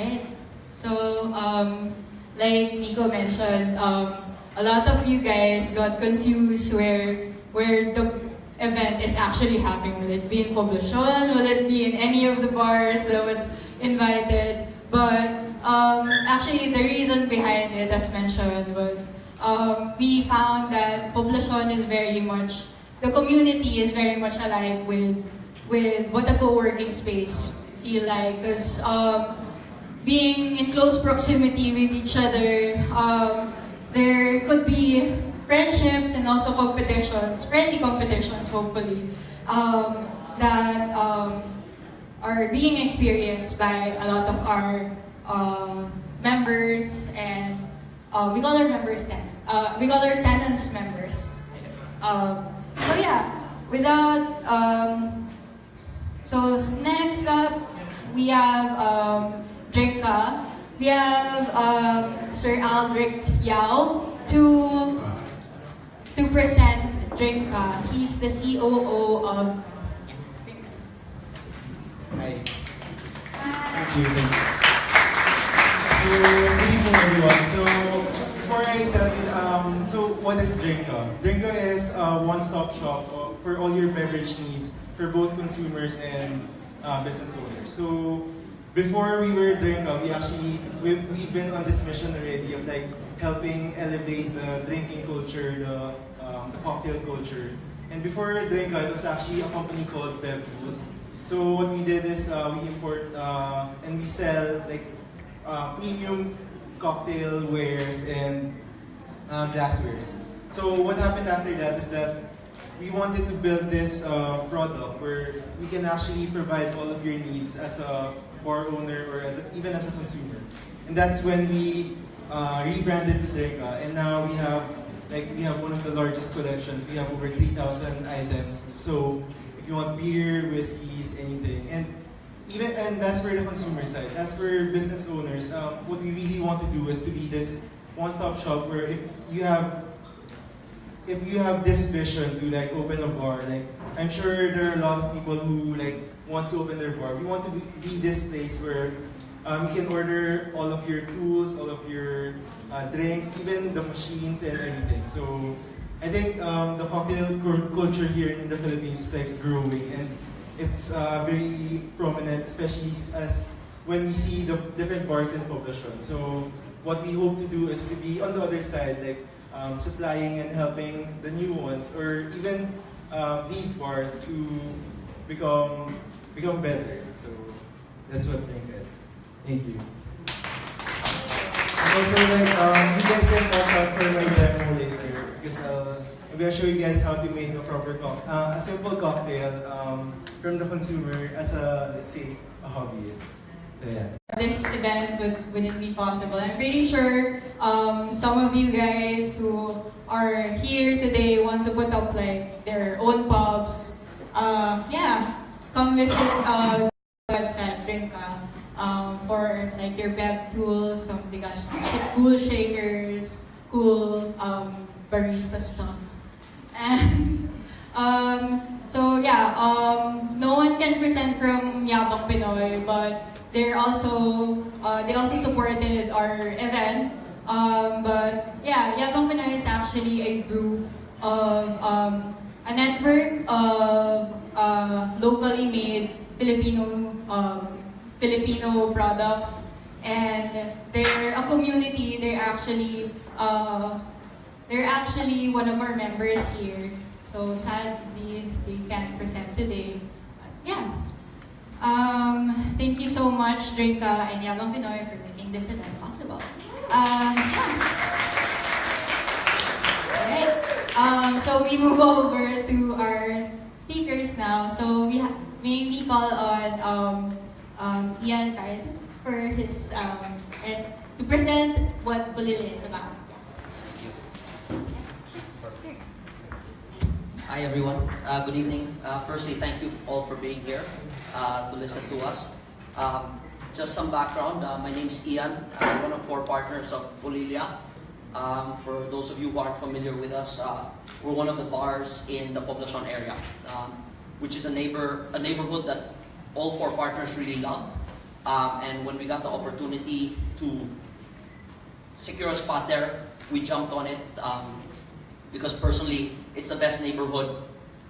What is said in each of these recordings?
Alright. So, like Nico mentioned, a lot of you guys got confused where the event is actually happening. Will it be in Poblacion? Will it be in any of the bars that was invited? But actually, the reason behind it, as mentioned, was we found that Poblacion is very much, the community is very much alike with what a co-working space feel like. Because being in close proximity with each other, there could be friendships and also competitions, friendly competitions hopefully, that are being experienced by a lot of our members, and we call our members we call our tenants members. So yeah, so next up we have Drinka. We have Sir Aldrich Yao to present Drinka. He's the COO of Drinka. Hi. Thank you. So, good evening everyone. So, before I tell you, so what is Drinka? Drinka is a one-stop shop for all your beverage needs for both consumers and business owners. So, before we were Drinka, we've been on this mission already of like helping elevate the drinking culture, the cocktail culture. And before Drinka, it was actually a company called Bev Tools. So what we did is we import and we sell like premium cocktail wares and glasswares. So what happened after that is that we wanted to build this product where we can actually provide all of your needs as a bar owner or even as a consumer. And that's when we rebranded Drinka, and now we have one of the largest collections. We have over 3,000 items. So if you want beer, whiskeys, anything, and that's for the consumer side. As for business owners, what we really want to do is to be this one-stop shop where if you have this vision to like open a bar, like I'm sure there are a lot of people who like wants to open their bar. We want to be this place where you can order all of your tools, all of your drinks, even the machines and everything. So I think the cocktail culture here in the Philippines is like growing, and it's very prominent, especially as when we see the different bars in Poblacion. So what we hope to do is to be on the other side, like supplying and helping the new ones, or even these bars to become better. So that's what Franco is. Thank you. And also, like, you guys can watch out for my demo later, because I'm gonna show you guys how to make a proper a simple cocktail from the consumer as let's say a hobbyist. So yeah. This event wouldn't be possible. I'm pretty sure some of you guys who are here today want to put up like their own pubs. Yeah, come visit the website Drinka for like your bev tools, some cool shakers, cool barista stuff, and so yeah, no one can present from Yabang Pinoy, but they also supported our event. But yeah, Yabang Pinoy is actually a group of a network of locally made Filipino products, and they're a community. They're actually one of our members here. So sadly, they can't present today. But yeah. Thank you so much, Drinka and Yabang Pinoy, for making this event possible. Yeah. Alright. So we move over to our speakers now. So may we call on Ian Card for his to present what Polilya is about. Hi everyone, good evening. Firstly, thank you all for being here to listen to us. Just some background, my name is Ian. I'm one of 4 partners of Polilya. For those of you who aren't familiar with us, we're one of the bars in the Poblacion area, which is a neighborhood that all 4 partners really loved. And when we got the opportunity to secure a spot there, we jumped on it because personally, it's the best neighborhood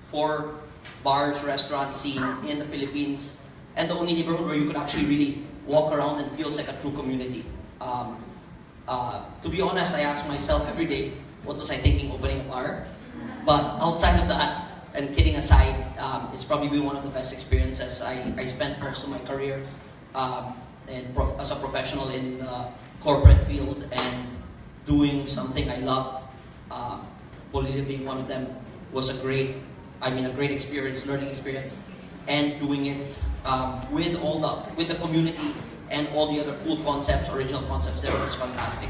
for bars, restaurant scene in the Philippines, and the only neighborhood where you could actually really walk around and feels like a true community. To be honest, I ask myself every day, what was I thinking opening a bar? But outside of that, and kidding aside, it's probably been one of the best experiences. I spent most of my career as a professional in the corporate field and doing something I love. Polilya being one of them was a great experience, learning experience, and doing it with the community and all the other cool concepts, original concepts there was fantastic.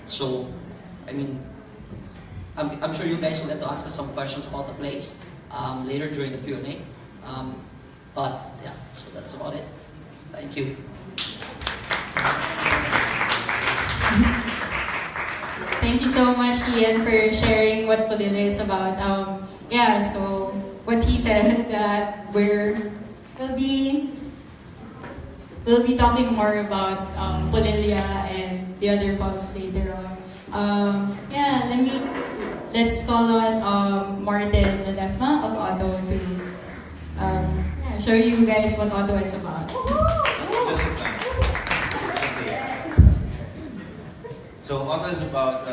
So, I mean, I'm sure you guys will get to ask us some questions about the place later during the Q&A. But yeah, so that's about it. Thank you. Thank you so much, Ian, for sharing what Polilya is about. So what he said that we'll be talking more about Polilya and the other pubs later on. Let's call on Martin Ledesma of Otto to show you guys what Otto is about. Just in time. So Otto is about,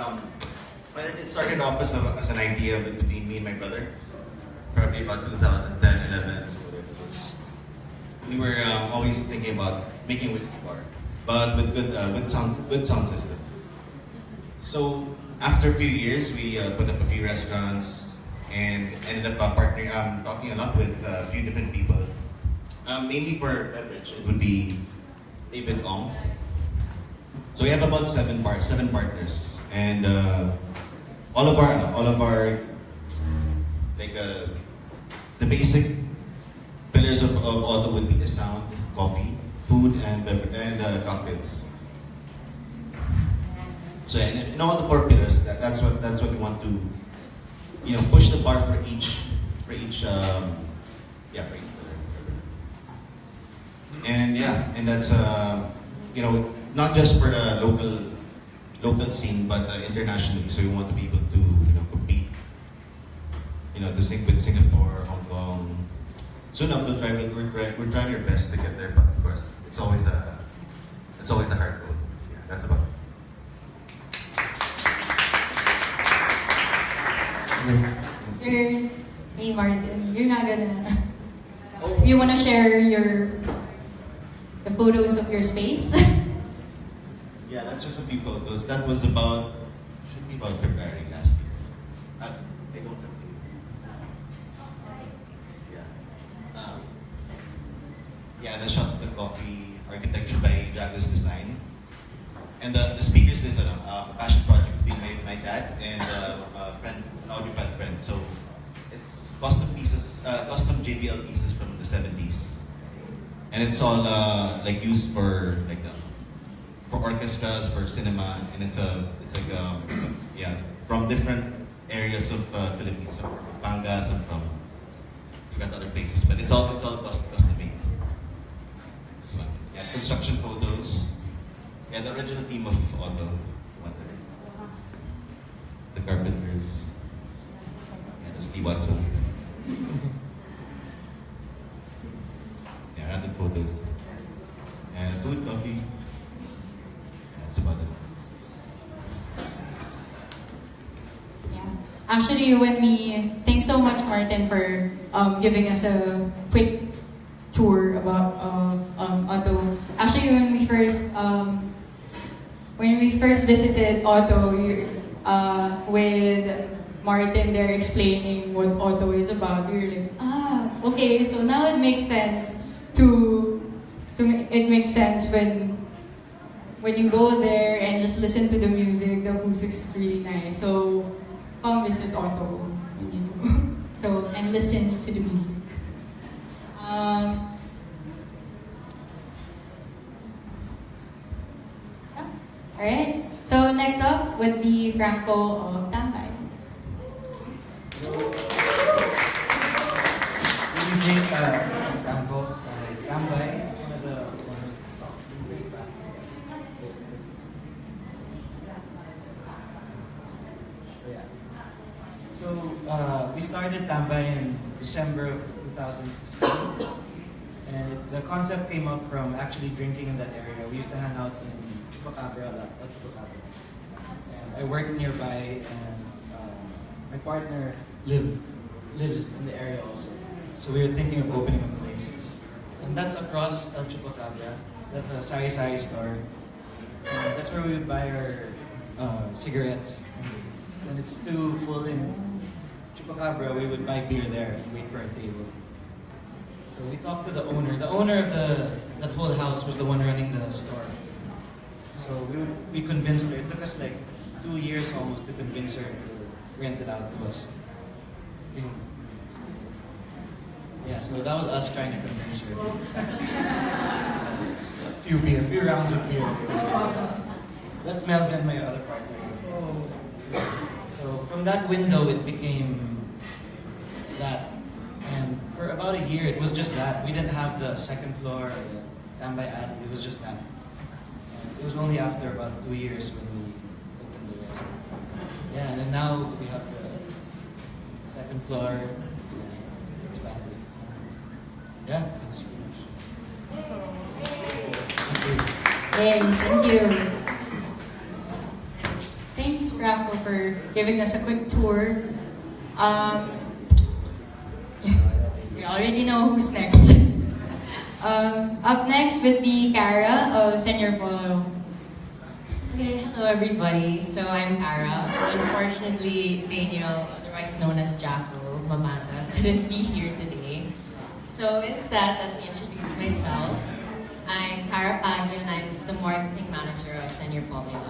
it started off as an idea between me and my brother, probably about 2010, 11, so whatever it was. We were always thinking about making a whiskey bar, but with good sound system. So after a few years, we put up a few restaurants and ended up talking a lot with a few different people. Mainly for beverage, it would be David Ong. So we have about seven partners, and all of our the basic pillars of Otto would be the sound, coffee, food, and cocktails. So in all the four pillars, that's what we want to, push the bar for each pillar. And that's not just for the local scene, but internationally. So we want to be able to compete, to sync with Singapore, Hong Kong. Soon enough, we're trying our best to get there, but of course, it's always a hard road. Yeah, that's about it. Hey Martin, you're not gonna. You wanna share the photos of your space? Yeah, that's just a few photos. That was should be about February last year. They don't have the shots of the coffee, architecture by Jaguar's Design. And the speakers is a passion project between my dad and a friend, an audiophile friend. So it's custom JBL pieces from the 70s. And it's all used for orchestras, for cinema, and it's from different areas of Philippines, some from Panga, some from I forgot other places, but it's all custom made. So, construction photos. Yeah, the original team of Otto, the Carpenters, the Steve Watson. Random photos. And food, coffee. That's about it. Yeah. Actually, thanks so much, Martin, for giving us a quick tour about Otto. Actually, when we first visited Otto, with Martin there explaining what Otto is about, we were like, okay, so now it makes sense. It makes sense when you go there and just listen to the music. The acoustics is really nice. So come visit Otto when you go. So and listen to the music. Alright. So next up would be Franco of Tambai. Good evening, Franco. Tambai, one of the We started Tambai in December of 2015. And the concept came up from actually drinking in that area. We used to hang out in Chupacabra, and I worked nearby, and my partner lives in the area also. So we were thinking of opening a place. And that's across Chupacabra. That's a sari-sari store. And that's where we would buy our cigarettes. When it's too full in Chupacabra, we would buy beer there and wait for a table. So we talked to the owner. The owner of that whole house was the one running the store. So we convinced her. It took us like 2 years almost to convince her to rent it out to us. Yeah, so that was us trying to convince her. A few rounds of beer. That's Melvin, my other partner. So from that window, it became that. And for about a year, it was just that. We didn't have the second floor, or the Tambai ad. It was just that. And it was only after about 2 years when we opened the rest. Yeah, and then now we have the second floor. Expanded. Yeah, that's pretty much. Yay, thank you. Thanks, Franco, for giving us a quick tour. We already know who's next. Up next would be Cara of Señor Pollo. Okay, hello everybody. So I'm Cara. Unfortunately, Daniel, otherwise known as Jacko, Mamata, couldn't be here today. So instead, let me introduce myself. I'm Cara Paguio, and I'm the marketing manager of Señor Polyo.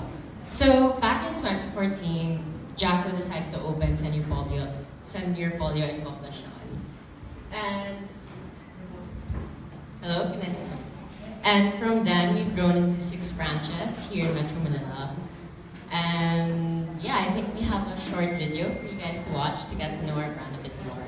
So back in 2014, Jacko decided to open Señor Polyo in Poblacion. And hello, can I hear you? And from then, we've grown into 6 branches here in Metro Manila. And yeah, I think we have a short video for you guys to watch to get to know our brand a bit more.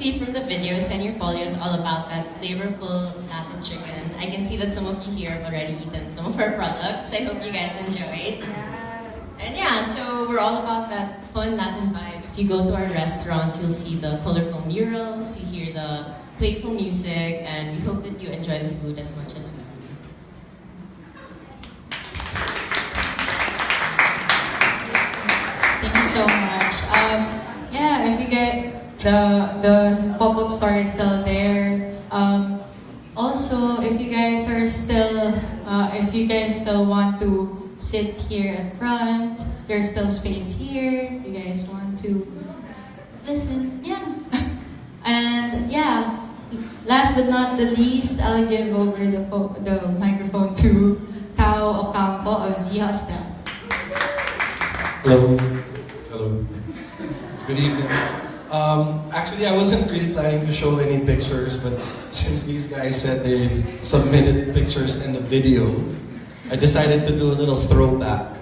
From the video, Señor Polyo is all about that flavorful Latin chicken. I can see that some of you here have already eaten some of our products. I hope you guys enjoyed. And yeah, so we're all about that fun Latin vibe. If you go to our restaurants, you'll see the colorful murals, you hear the playful music, and we hope that you enjoy the food as much as we do. Thank you so much. Yeah, if you get the pop-up store is still there. Also, if you guys still want to sit here at front, there's still space here. If you guys want to listen, yeah. And yeah, last but not the least, I'll give over the microphone to Ocampo of Hostel. Hello. Hello. Good evening. Actually, I wasn't really planning to show any pictures, but since these guys said they submitted pictures in the video, I decided to do a little throwback.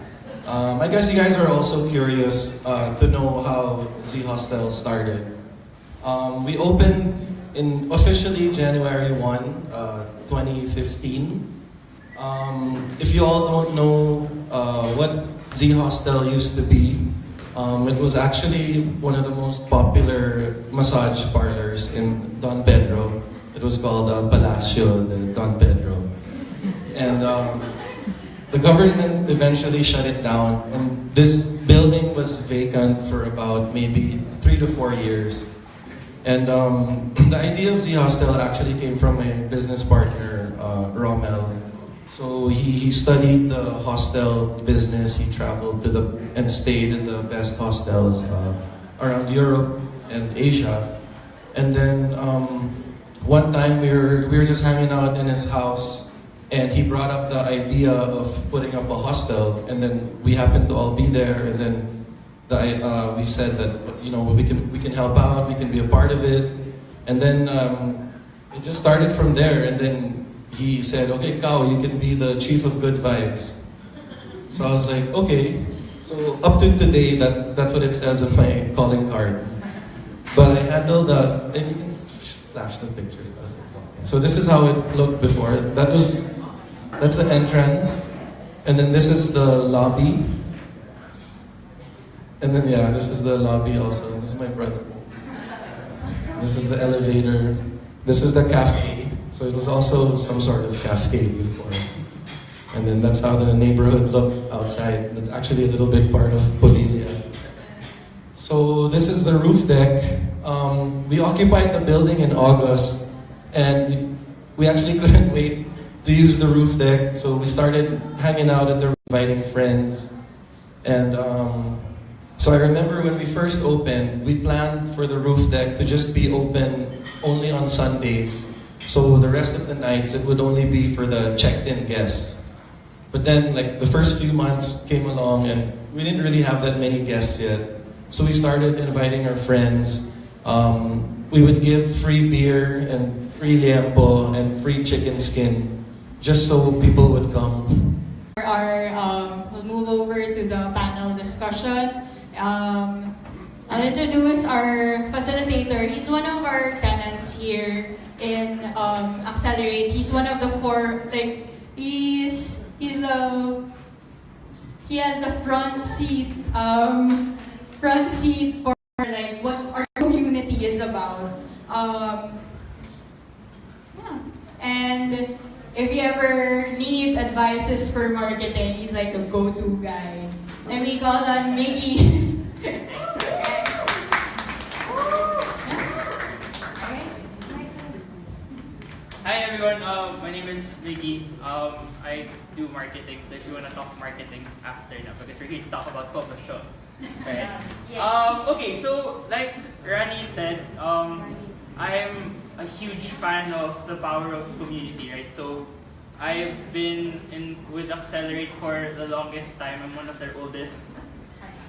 I guess you guys are also curious to know how Z Hostel started. We opened in officially January 1, 2015. If you all don't know what Z Hostel used to be, it was actually one of the most popular massage parlors in Don Pedro. It was called Poblacion, the Don Pedro. And the government eventually shut it down, and this building was vacant for about maybe 3 to 4 years. And the idea of Z Hostel actually came from my business partner, Rommel. So he studied the hostel business. He traveled and stayed in the best hostels around Europe and Asia. And then one time we were just hanging out in his house, and he brought up the idea of putting up a hostel. And then we happened to all be there. And then we said that we can help out, we can be a part of it. And then it just started from there. And then he said, "Okay, Kao, you can be the chief of good vibes." So I was like, okay. So up to today, that's what it says on my calling card. But I handle and you can flash the pictures. So this is how it looked before. That's the entrance. And then this is the lobby. And then this is the lobby also. This is my brother. This is the elevator. This is the cafe. So it was also some sort of cafe before. And then that's how the neighborhood looked outside. That's actually a little bit part of Polilya. So this is the roof deck. We occupied the building in August, and we actually couldn't wait to use the roof deck. So we started hanging out in there, inviting friends. And so I remember when we first opened, we planned for the roof deck to just be open only on Sundays. So the rest of the nights, it would only be for the checked-in guests. But then, the first few months came along, and we didn't really have that many guests yet. So we started inviting our friends. We would give free beer and free liempo and free chicken skin, just so people would come. We'll move over to the panel discussion. I'll introduce our facilitator. He's one of our tenants here in Accelerate. He's one of the four, he has the front seat for what our community is about. And if you ever need advices for marketing, he's like a go-to guy. And we call him maybe. Hi everyone, my name is Vicky. I do marketing, so if you want to talk marketing after now, because we're here to talk about Poblacion. Right? Yes. Okay, so like Rani said, I'm a huge fan of the power of community, right? So I've been with Accelerate for the longest time. I'm one of their oldest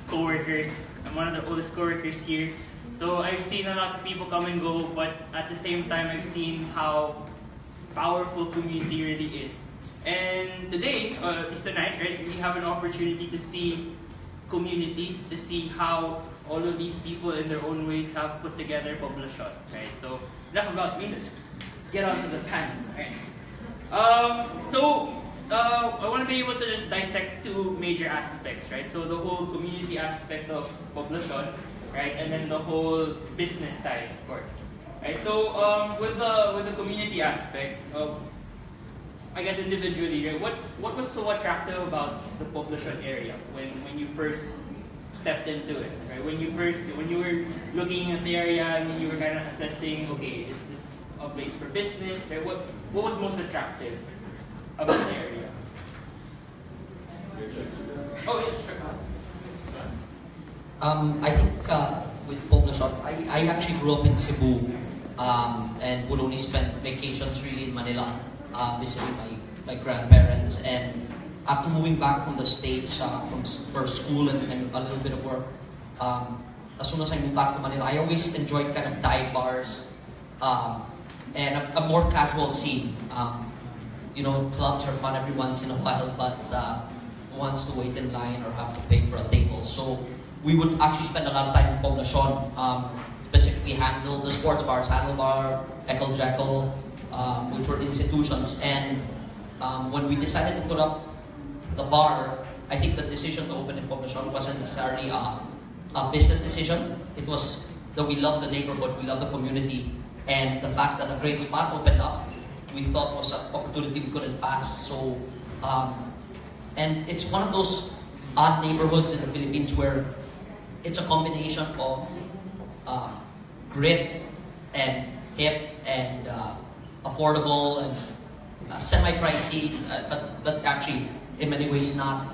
co-workers. I'm one of their oldest co-workers here. So I've seen a lot of people come and go, but at the same time, I've seen how powerful community really is. And today, is the night, right? We have an opportunity to see community, to see how all of these people in their own ways have put together Poblacion, right? So enough about me, let's get on to the panel, right? I want to be able to just dissect two major aspects, right? So the whole community aspect of Poblacion, right? And then the whole business side, of course. Right, so with the community aspect, I guess individually, right, what was so attractive about the Poblacion area when you first stepped into it, right? When you were looking at the area and you were kind of assessing, okay, is this a place for business, right? What was most attractive about the area? Oh yeah, sure. I think with Poblacion, I actually grew up in Cebu and would only spend vacations really in Manila, visiting my grandparents. And after moving back from the States for school and a little bit of work, as soon as I moved back to Manila, I always enjoyed kind of dive bars and a more casual scene. Clubs are fun every once in a while, but who wants to wait in line or have to pay for a table? So we would actually spend a lot of time in Poblacion, specifically handle the sports bars, Handlebar, Eckle Jekyll, which were institutions. And when we decided to put up the bar, I think the decision to open in Poblacion wasn't necessarily a business decision. It was that we love the neighborhood, we love the community, and the fact that a great spot opened up, we thought was an opportunity we couldn't pass. So, and it's one of those odd neighborhoods in the Philippines where it's a combination of grit and hip and affordable, and semi-pricey, but actually in many ways not.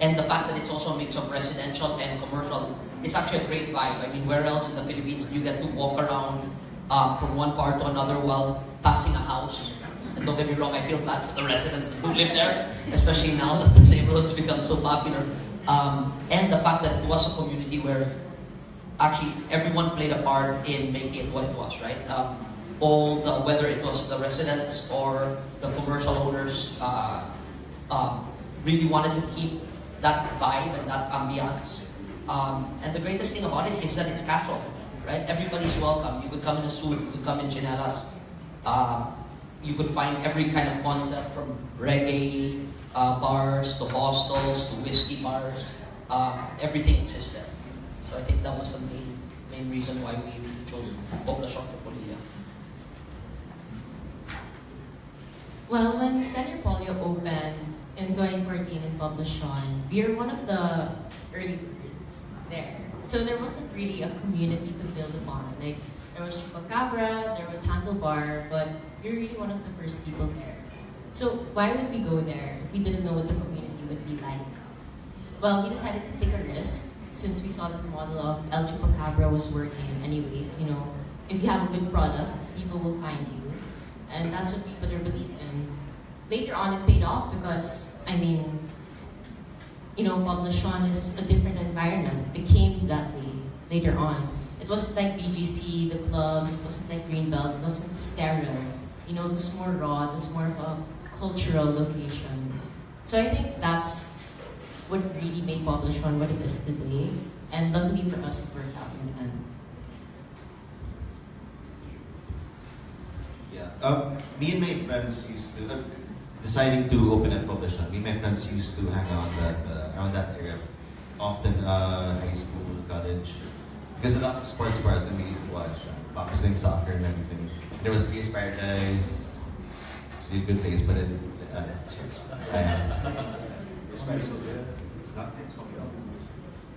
And the fact that it's also a mix of residential and commercial is actually a great vibe. I mean, where else in the Philippines do you get to walk around from one part to another while passing a house? And don't get me wrong, I feel bad for the residents who live there, especially now that the neighborhood's become so popular. And the fact that it was a community where actually everyone played a part in making it what it was, right? Whether it was the residents or the commercial owners, really wanted to keep that vibe and that ambiance. And the greatest thing about it is that it's casual, right? Everybody's welcome. You could come in a suit, you could come in chinelas. You could find every kind of concept from reggae bars to hostels to whiskey bars. Everything existed. So I think that was the main reason why we chose Poblacion for Polilya. Well, when Señor Pollo opened in 2014 in Poblacion, we were one of the early birds there. So there wasn't really a community to build upon. Like, there was Chua, there was Handlebar, but we were really one of the first people there. So why would we go there if we didn't know what the community would be like? Well, we decided to take a risk since we saw that the model of El Chupacabra was working anyways. You know, if you have a good product, people will find you. And that's what we put our belief in. Later on, it paid off because, I mean, you know, Poblacion is a different environment. It became that way later on. It wasn't like BGC, the club, it wasn't like Greenbelt, it wasn't sterile. You know, it was more raw, it was more of a cultural location. So I think that's what really made Poblacion what it is today. And luckily for us, it worked out in the end. Yeah, me and my friends used to, deciding to open at Poblacion, me and my friends used to hang out around that area. Often high school, college. Because a lot of sports bars that we used to watch, boxing, soccer, and everything. There was Paradise. It's a really good place, but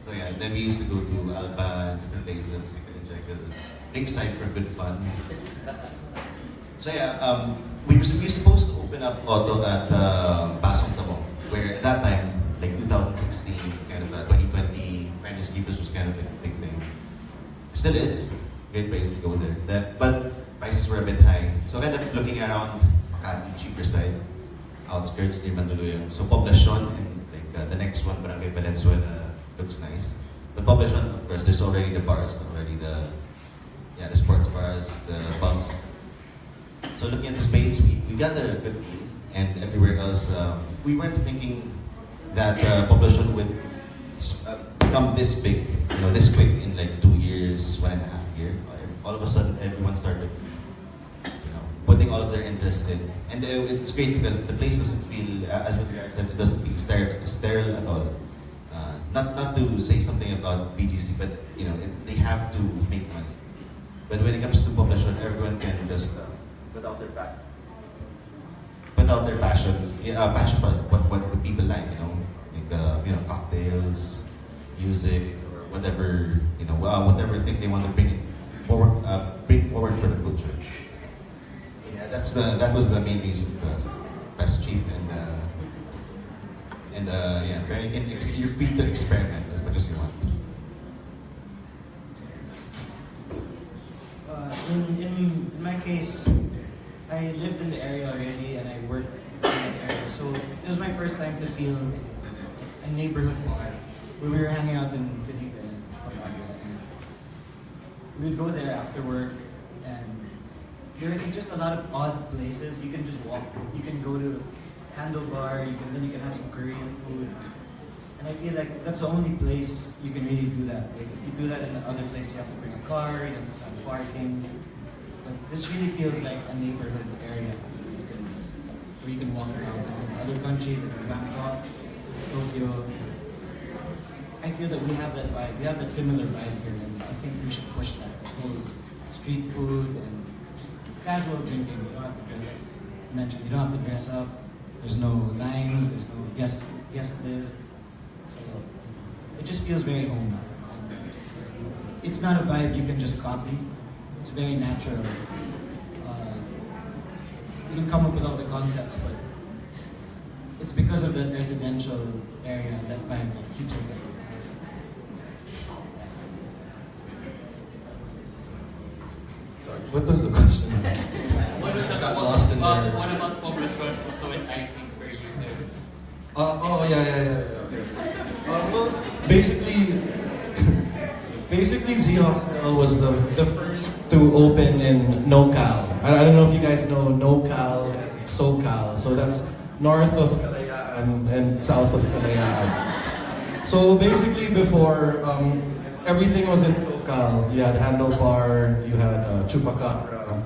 so yeah, then we used to go to Alba, different places, ringside for good fun. So yeah, we were supposed to open up Auto at Pasong Tamo, where at that time, like 2016, kind of 2020, Finance Keepers was kind of a big thing. Still is. Great place to go there. But prices were a bit high. So I ended up looking around Makati, cheaper side, outskirts near Mandaluyong. So Poblacion and like the next one, Barangay Valenzuela, looks nice. But Poblacion, of course, there's already the bars, already the sports bars, the pubs. So looking at the space, we got a good deal. And everywhere else, we weren't thinking that Poblacion would become this big, you know, this quick in like 2 years, 1.5 years. All of a sudden, everyone started, you know, putting all of their interest in. And it's great because the place doesn't feel, as what said, it doesn't feel sterile at all. Not to say something about BGC, but you know, they have to make money. But when it comes to Poblacion, everyone can just put out their passions, passion about what people like, you know, cocktails, music, or whatever, you know, whatever thing they want to bring forward for the culture. Yeah, that was the main reason for us. Best cheap and you're free to experiment as much as you want. In my case, I lived in the area already and I worked in that area, so it was my first time to feel a neighborhood bar where we were hanging out in Felipe and Paguio. We would go there after work, and there's just a lot of odd places. You can just walk. You can go to Handlebar. Then you can have some Korean food. And I feel like that's the only place you can really do that. Like if you do that in other places, you have to bring a car. You have to have parking. But this really feels like a neighborhood area where you can walk around. In other countries, like Bangkok, Tokyo, I feel that we have that vibe. We have that similar vibe here, and I think we should push that. The whole street food and just casual drinking. You don't have to you don't have to dress up. There's no lines. There's no guest list. So it just feels very home. It's not a vibe you can just copy. It's very natural. you can come up with all the concepts, but it's because of the residential area that vibe that keeps it there. Sorry, what was the question? Got lost in there. What about Poblacion was so enticing for you there? Well, basically Z Hostel was the first to open in NoCal. I don't know if you guys know NoCal and SoCal. So that's north of Kalayaan and south of Kalayaan. So basically before, everything was in SoCal. You had Handlebar, you had Chupacabra,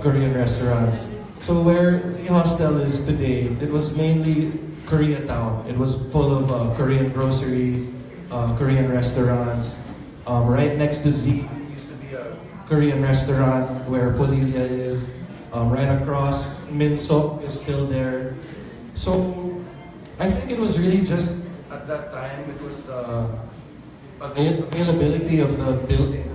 Korean restaurants. So where Z Hostel is today, it was mainly Koreatown. It was full of Korean groceries, Korean restaurants. Right next to Z used to be a Korean restaurant where Polilya is. Right across, Minsok is still there. So I think it was really just at that time, it was the availability of the building.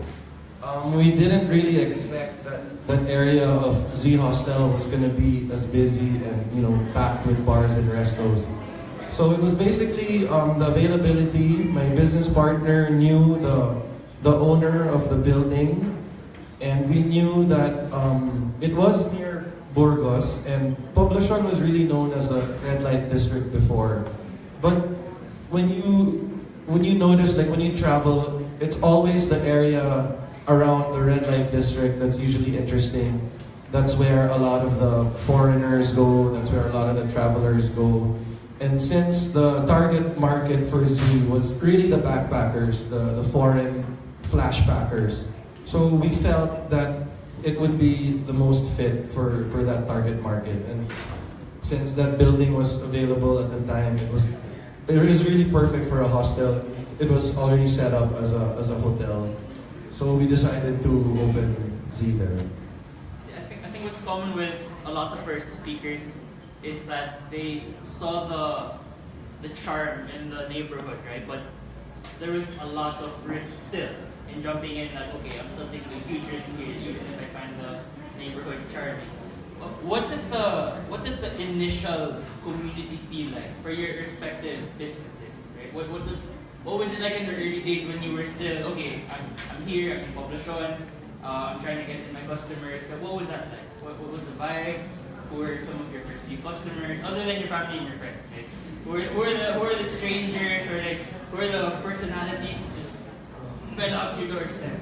We didn't really expect that area of Z Hostel was going to be as busy and packed with bars and restos. So it was basically the availability. My business partner knew the owner of the building, and we knew that it was near Burgos, and Poblacion was really known as a red light district before. But when you notice, like when you travel, it's always the area around the red light district that's usually interesting. That's where a lot of the foreigners go, that's where a lot of the travelers go. And since the target market for Z was really the backpackers, the foreign flashbackers, so we felt that it would be the most fit for that target market. And since that building was available at the time, it was really perfect for a hostel. It was already set up as a hotel. So we decided to open Z there. I think what's common with a lot of first speakers is that they saw the charm in the neighborhood, right? But there was a lot of risk still in jumping in. Like, okay, I'm still taking a huge risk here, even if I find the neighborhood charming. What did the initial community feel like for your respective businesses, right? What was it like in the early days when you were still, okay, I'm here, I'm in Poblacion, I'm trying to get in my customers. So what was that like? What was the vibe? Who were some of your first few customers, other than your family and your friends, right? Who are the strangers, or like who are the personalities that just fell out your doorstep?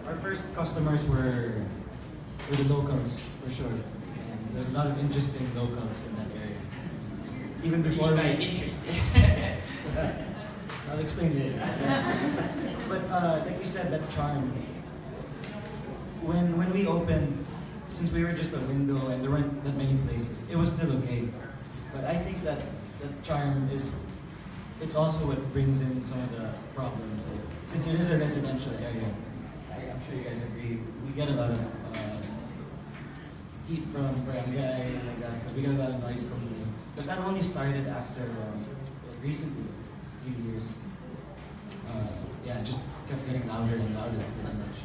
Our first customers were the locals, for sure. And there's a lot of interesting locals in that area. Even before we interested. I'll explain later. But like you said, that charm. When we opened, since we were just a window and there weren't that many places, it was still okay. But I think that the charm it's also what brings in some of the problems. Like, since it is a residential area, I'm sure you guys agree, we get a lot of heat from barangay and like that, because we get a lot of noise complaints. But that only started after recently, a few years. Just kept getting louder and louder pretty much.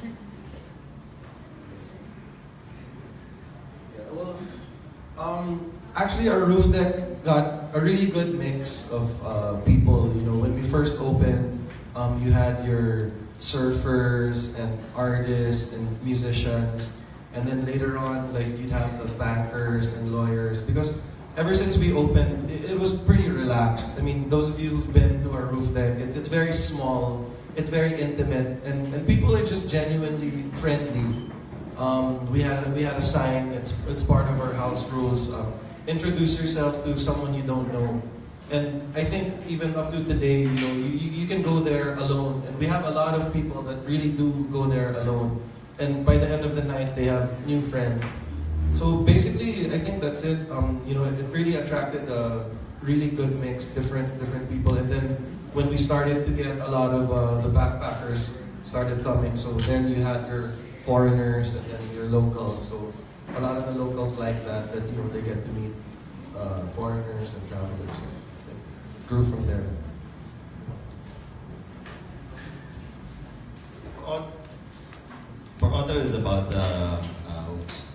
Actually, our roof deck got a really good mix of people. When we first opened, you had your surfers and artists and musicians, and then later on, like you'd have the bankers and lawyers. Because ever since we opened, it was pretty relaxed. I mean, those of you who've been to our roof deck, it's very small, it's very intimate, and people are just genuinely friendly. We had a sign. It's part of our house rules. Introduce yourself to someone you don't know. And I think even up to today, you can go there alone. And we have a lot of people that really do go there alone. And by the end of the night, they have new friends. So basically, I think that's it. It really attracted a really good mix, different people. And then when we started to get a lot of the backpackers started coming, so then you had your foreigners and then your locals. So a lot of the locals like that they get to meet foreigners and travelers. It grew from there. Otto is about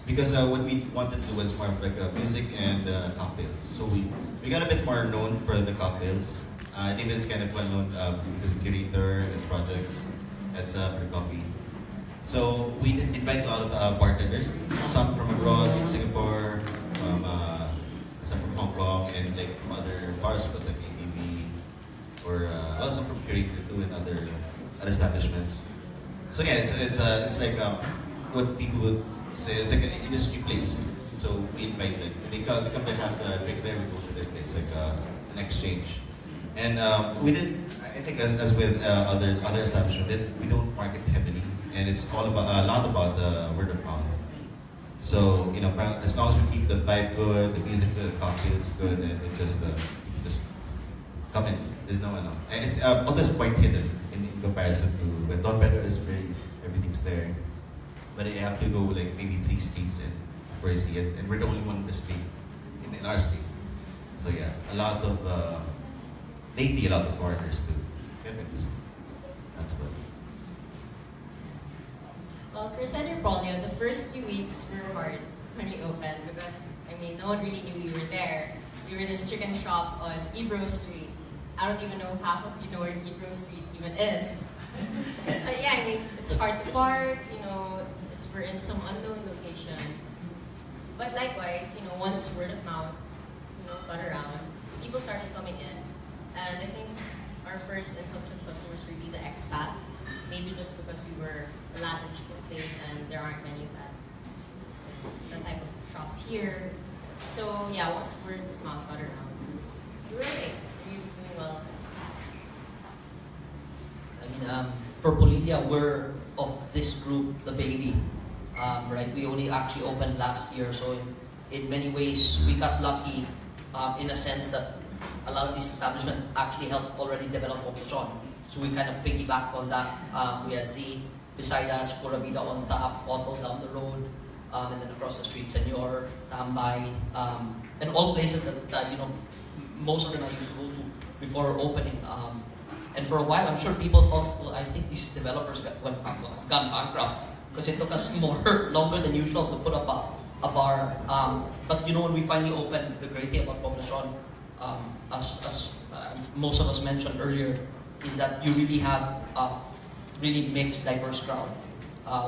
because what we wanted to do was more of like music and cocktails. So we got a bit more known for the cocktails. I think that's kind of well known because of Curator and his projects. That's for coffee. So we invite a lot of bartenders, some from abroad, from Singapore, some from Hong Kong, and like from other bars, like ABB, or also from Curator too, and other establishments. So yeah, it's like what people would say, it's like an industry place. So we invite them. They come to have a drink there. We go to their place, like an exchange. And we did. I think as with other establishments, we don't market heavily, and it's all about a lot about the word of mouth. So as long as we keep the vibe good, the music good, the cocktails good, and it just come in. There's no one. And it's almost quite hidden in comparison to when Don Pedro is very everything's there. But you have to go like maybe 3 streets in before you see it, and we're the only one in the street in our street. So yeah, lately a lot of foreigners too. That's good. Well, for Señor Pollo, the first few weeks were hard when we opened because, no one really knew we were there. We were this chicken shop on Ebro Street. I don't even know half of you know where Ebro Street even is. But yeah, it's hard to park, we're in some unknown location. But likewise, once word of mouth, got around, people started coming in. And I think our first influx of customers were really the expats. Maybe just because we were a Latin chicken place and there aren't many of that type of shops here. So yeah, once word of mouth got around, we were okay. We were doing well. For Polilya, we're of this group, the baby, right? We only actually opened last year, so in many ways we got lucky in a sense that a lot of these establishments actually helped already develop Poblacion. So we kind of piggybacked on that. We had Z beside us, Pura Vida on top, Otto down the road, and then across the street, Señor, Tambai, and all places that most of them I used to go to before opening. And for a while, I'm sure people thought, well, I think these developers gone bankrupt because it took us longer than usual to put up a bar. But when we finally opened, the great thing about Poblacion, as most of us mentioned earlier, is that you really have a really mixed, diverse crowd,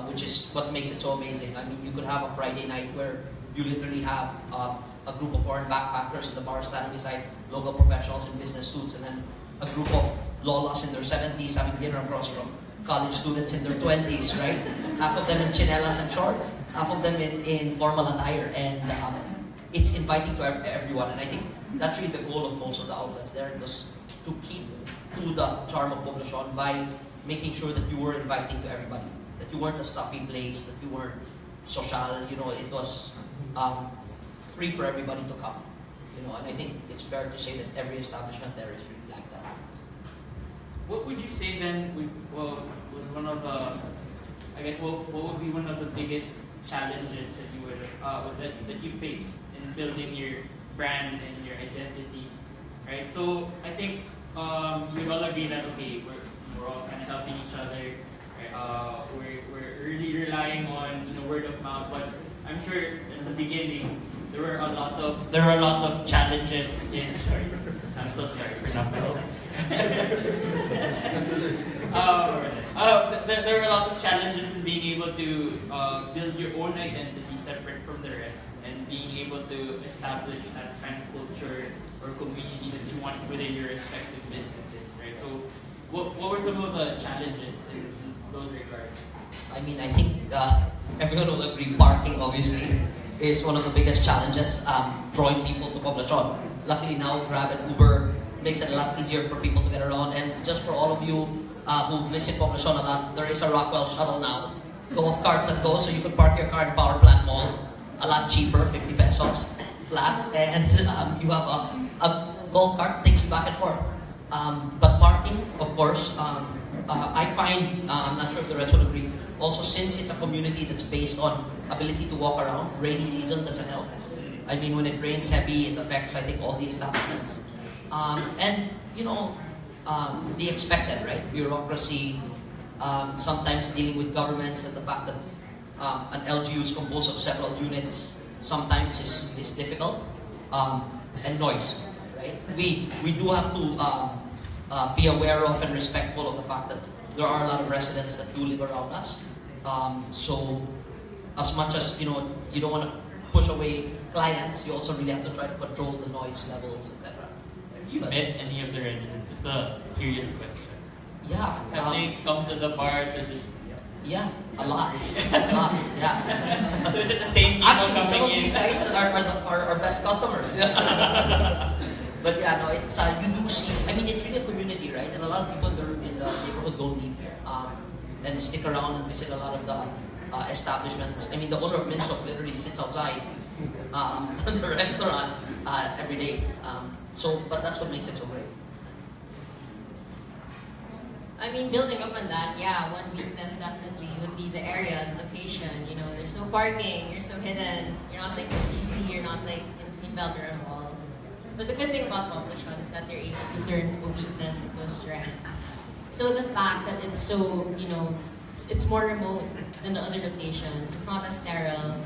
which is what makes it so amazing. You could have a Friday night where you literally have a group of foreign backpackers at the bar standing beside local professionals in business suits, and then a group of lolas in their 70s having dinner across from college students in their 20s, right? Half of them in chinelas and shorts, half of them in formal attire, and it's inviting to everyone. And I think that's really the goal of most of the outlets there, was to keep to the charm of Poblacion by making sure that you were inviting to everybody, that you weren't a stuffy place, that you weren't social. It was free for everybody to come. And I think it's fair to say that every establishment there is really like that. What would you say then was one of the, what would be one of the biggest challenges that you would that you faced in building your brand and your identity, right? So I think we all agree that we're all kind of helping each other, right? We're really relying on word of mouth, but I'm sure in the beginning there were a lot of challenges in. Sorry, I'm so sorry for not there were a lot of challenges in being able to build your own identity separate from the rest, and being able to establish that kind of culture or community that you want within your respective businesses, right? So, what were some of the challenges in those regards? I think everyone will agree, parking obviously is one of the biggest challenges, drawing people to Poblacion. Luckily now, Grab and Uber makes it a lot easier for people to get around. And just for all of you who visit Poblacion a lot, there is a Rockwell shuttle now. Golf carts that go, so you can park your car in Power Plant Mall, a lot cheaper, 50 pesos flat, and you have a golf cart that takes you back and forth. But parking, of course, I find, I'm not sure if the rest would agree, also since it's a community that's based on ability to walk around, rainy season doesn't help. When it rains heavy, it affects, I think, all the establishments. And, the expected, right? Bureaucracy, sometimes dealing with governments and the fact that an LGU is composed of several units sometimes is difficult, and noise, right? We do have to be aware of and respectful of the fact that there are a lot of residents that do live around us. So as much as you don't want to push away clients, you also really have to try to control the noise levels, etc. Have you met any of the residents? Just a curious question. Yeah. Have they come to the bar to just... Yeah, a lot. A lot, yeah. So is it the same people Actually, some of coming these in? guys are our best customers. But yeah, no, it's you do see. I mean, it's really a community, right? And a lot of people in the neighborhood don't leave and stick around and visit a lot of the establishments. I mean, the owner of Minsok literally sits outside the restaurant every day. But that's what makes it so great. I mean, building up on that, yeah, one weakness definitely would be the area, the location. There's no parking, you're so hidden. You're not like in DC, you're not like in Belgrade Mall. But the good thing about Poblacion is that they're able to turn a weakness into a strength. So the fact that it's so, it's more remote than the other locations, it's not as sterile,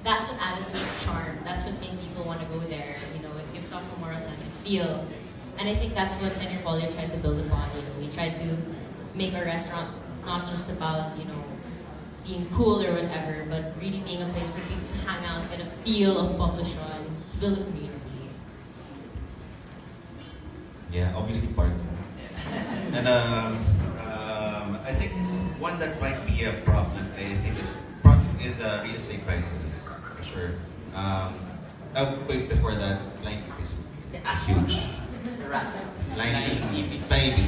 that's what added to its charm. That's what made people want to go there. It gives off a more authentic feel. And I think that's what Señor Pollo tried to build upon. We tried to make our restaurant not just about, being cool or whatever, but really being a place for people to hang out, get a feel of Poblacion, to build a community. Yeah, obviously partner. And I think one that might be a problem, I think, is real estate prices, for sure. Wait, before that, line is huge. Line is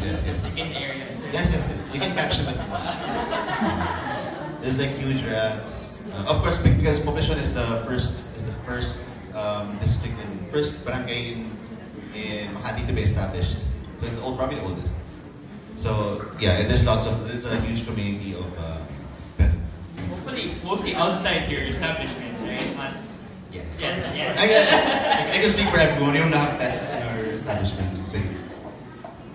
yes. Second area. Yes. You can catch them if you want. There's like huge rats. Of course, because Poblacion is the first district and first barangay in Makati to be established. So it's probably the oldest. So yeah, there's a huge community of pests. Hopefully, mostly outside your establishments, right? Yeah. I can speak for everyone. We don't have pests in our establishments.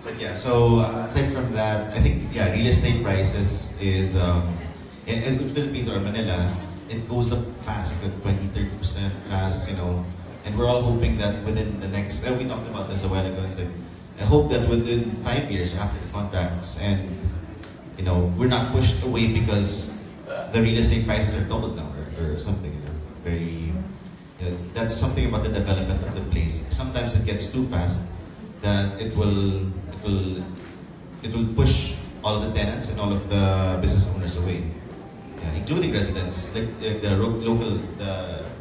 But yeah, so aside from that, I think real estate prices is in the Philippines or Manila, it goes up fast, like 20-30% fast, and we're all hoping that within the next, we talked about this a while ago, it's like, I hope that within 5 years after the contracts and, we're not pushed away because the real estate prices are doubled now or something, very, that's something about the development of the place. Sometimes it gets too fast that it will push all of the tenants and all of the business owners away. Yeah, including residents, like the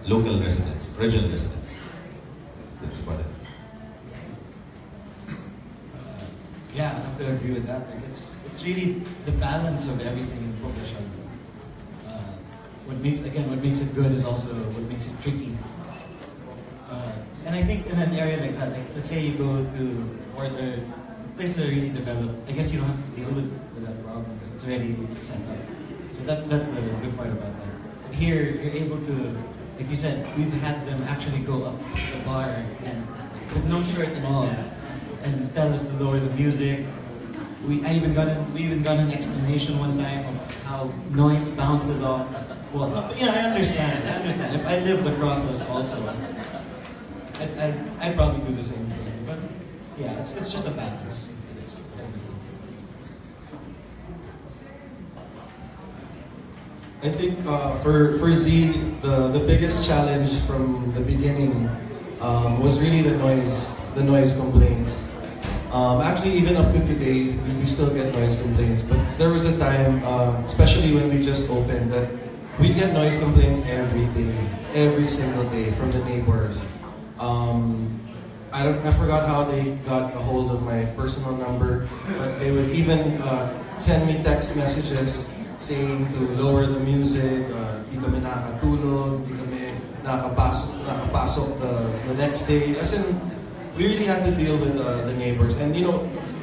local residents, original residents. That's about it. Yeah, I have to agree with that. Like it's really the balance of everything in Poblacion. What makes it good is also what makes it tricky. And I think in an area like that, like let's say you go to places that are really developed, I guess you don't have to deal with that problem because it's already set up. So that's the good part about that. Here, you're able to, like you said, we've had them actually go up to the bar and with no shirt and all, and tell us to lower the music. We even got an explanation one time of how noise bounces off. Well, but, I understand. If I lived across us also, I'd probably do the same thing. But yeah, it's just a balance. I think for Z, the biggest challenge from the beginning was really the noise complaints. Actually, even up to today, we still get noise complaints. But there was a time, especially when we just opened, that we get noise complaints every day, every single day from the neighbors. I forgot how they got a hold of my personal number, but they would even send me text messages saying to lower the music, di kami nakakatulog, di kami nakapasok the next day. As in, we really had to deal with the neighbors. And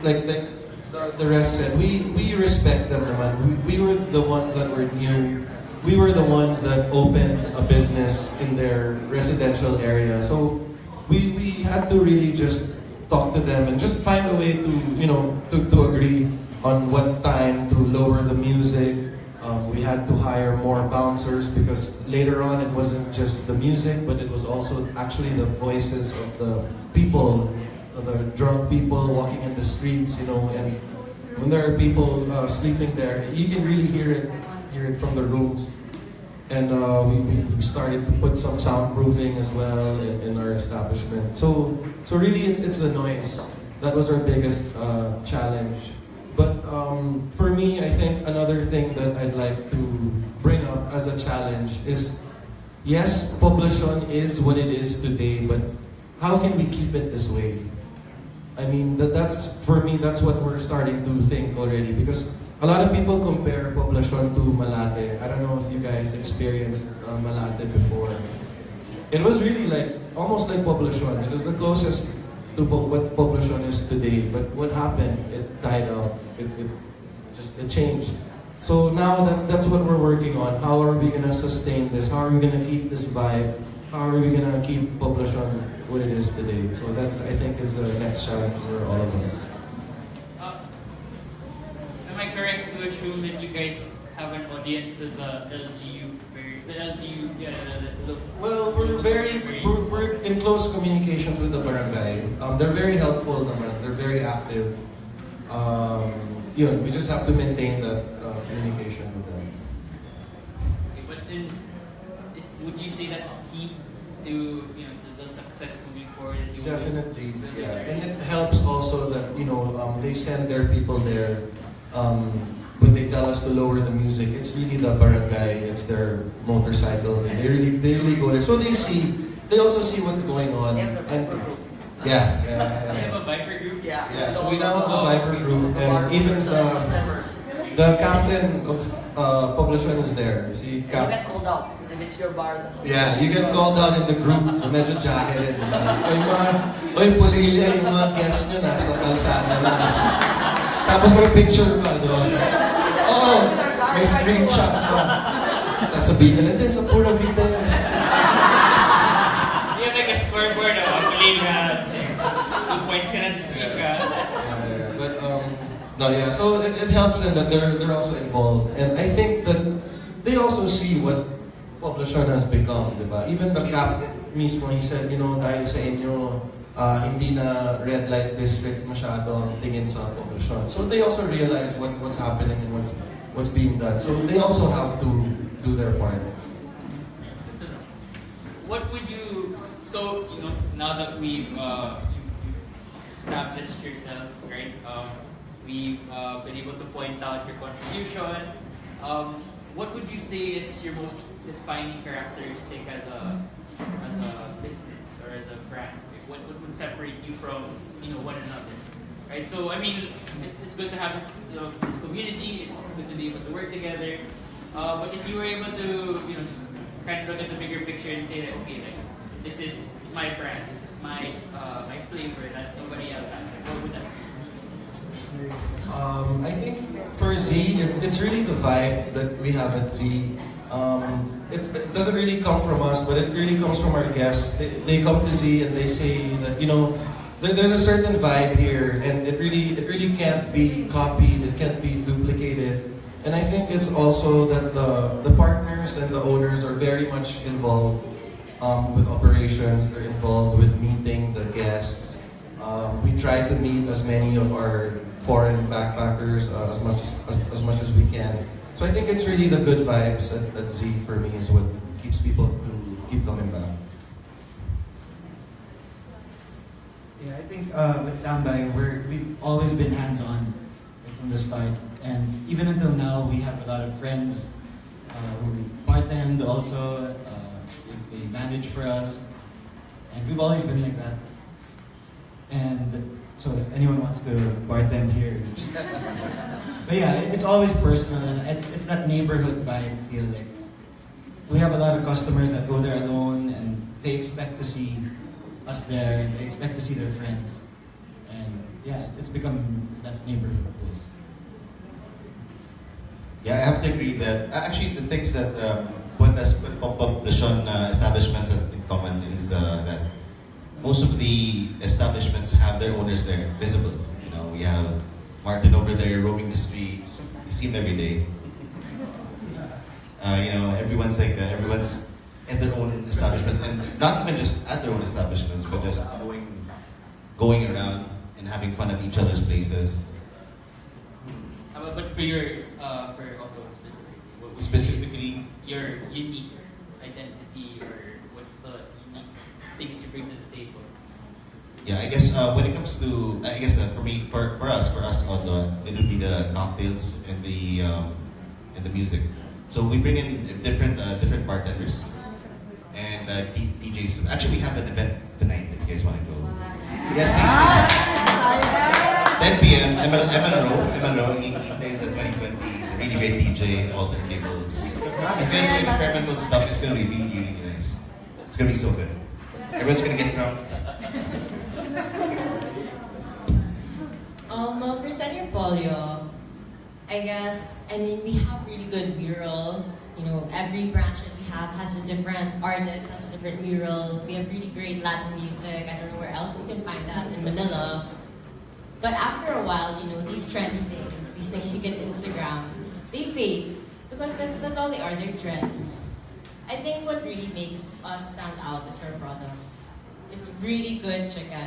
like the rest said, we respect them naman. We were the ones that were new. We were the ones that opened a business in their residential area. So we had to really just talk to them and just find a way to agree on what time to lower the music, We had to hire more bouncers because later on it wasn't just the music, but it was also actually the voices of the people, the drunk people walking in the streets, you know. And when there are people sleeping there, you can really hear it from the rooms. And we started to put some soundproofing as well in our establishment. So really, it's the noise. That was our biggest challenge. But for me, I think another thing that I'd like to bring up as a challenge is, yes, Poblacion is what it is today, but how can we keep it this way? I mean, that's for me, that's what we're starting to think already, because a lot of people compare Poblacion to Malate. I don't know if you guys experienced Malate before. It was really like, almost like Poblacion. It was the closest to what Poblacion is today. But what happened? It died out. It changed. So now that's what we're working on. How are we gonna sustain this? How are we gonna keep this vibe? How are we gonna keep Poblacion what it is today? So that, I think, is the next challenge for all of us. Am I correct to assume that you guys have an audience with the LGU? Well, we're in close communication with the barangay. They're very helpful naman. They're very active. We just have to maintain that communication with them. Okay, but then, would you say that's key to the success moving forward? That you Definitely, yeah. And it helps also that they send their people there. When they tell us to lower the music, it's really the barangay, it's their motorcycle. They really go there. So they also see what's going on. They have the And Viper group. yeah. You have a Viper group? Yeah, so we now have a Viper group, and even the captain of Poblacion is there. You see, And you get called out if it's your bar. yeah, you get called out in the group. So medyo jahered. Oy, Polilya, yung mga guests nyo nasa kalsada na. Tapos may picture pa doon. Oh, may screenshot pa. Sasabihin nila, hindi, sa pura vida yan. You have like a scoreboard of Polilya. 2 points ka na this week, Yeah. But, so it helps them that they're also involved. And I think that they also see what Poblacion has become, di ba? Even the cap mismo, he said, dahil sa inyo, hindi na red light district masyado ang tingin sa Poblacion. So they also realize what's happening and what's being done. So they also have to do their part. What would you, now that we've established yourselves, right? We've been able to point out your contribution. What would you say is your most defining characteristic as a business or as a brand? What would separate you from one another, right? So I mean, it's good to have this community. It's good to be able to work together. But if you were able to just kind of look at the bigger picture and say that this is my brand, this is my my flavor that nobody else has, what would that be? I think for Z, it's really the vibe that we have at Z. It doesn't really come from us, but it really comes from our guests. They come to Z and they say that there's a certain vibe here, and it really can't be copied. It can't be duplicated. And I think it's also that the partners and the owners are very much involved with operations. They're involved with meeting the guests. We try to meet as many of our foreign backpackers as much as we can. So I think it's really the good vibes at Z for me is what keeps people to keep coming back. Yeah, I think with Tambai, we've always been hands-on from the start. And even until now, we have a lot of friends who bartend also, they manage for us. And we've always been like that. And so if anyone wants to bartend here, just but yeah, it's always personal, and it's that neighborhood vibe feel like. We have a lot of customers that go there alone, and they expect to see us there, and they expect to see their friends. And yeah, it's become that neighborhood place. Yeah, I have to agree that actually the things that what Poblacion establishments has in common is that most of the establishments have their owners there, visible. We have Martin over there roaming the streets. We see him every day. Everyone's everyone's in their own establishments, and not even just at their own establishments, but just going around and having fun at each other's places. But for yours, for Otto specifically, what would Specifically, your unique identity, or what's the unique thing that you bring to the table? yeah, I guess when it comes to, for us, Otto, it would be the cocktails and the music. So we bring in different bartenders and DJs. Actually, we have an event tonight. If you guys want to go, yes, please. 10 p.m. Emma Rowe, he plays at 2020. He's a really great DJ, all turntables. He's going to do experimental stuff. It's going to be really, really nice. It's going to be so good. Everyone's going to get drunk. Well, for Señor Pollo, we have really good murals. Every branch that we have has a different artist, has a different mural. We have really great Latin music. I don't know where else you can find that in Manila. But after a while, these trendy things, these things you get Instagram, they fade because that's all they are, they're trends. I think what really makes us stand out is our product. It's really good chicken.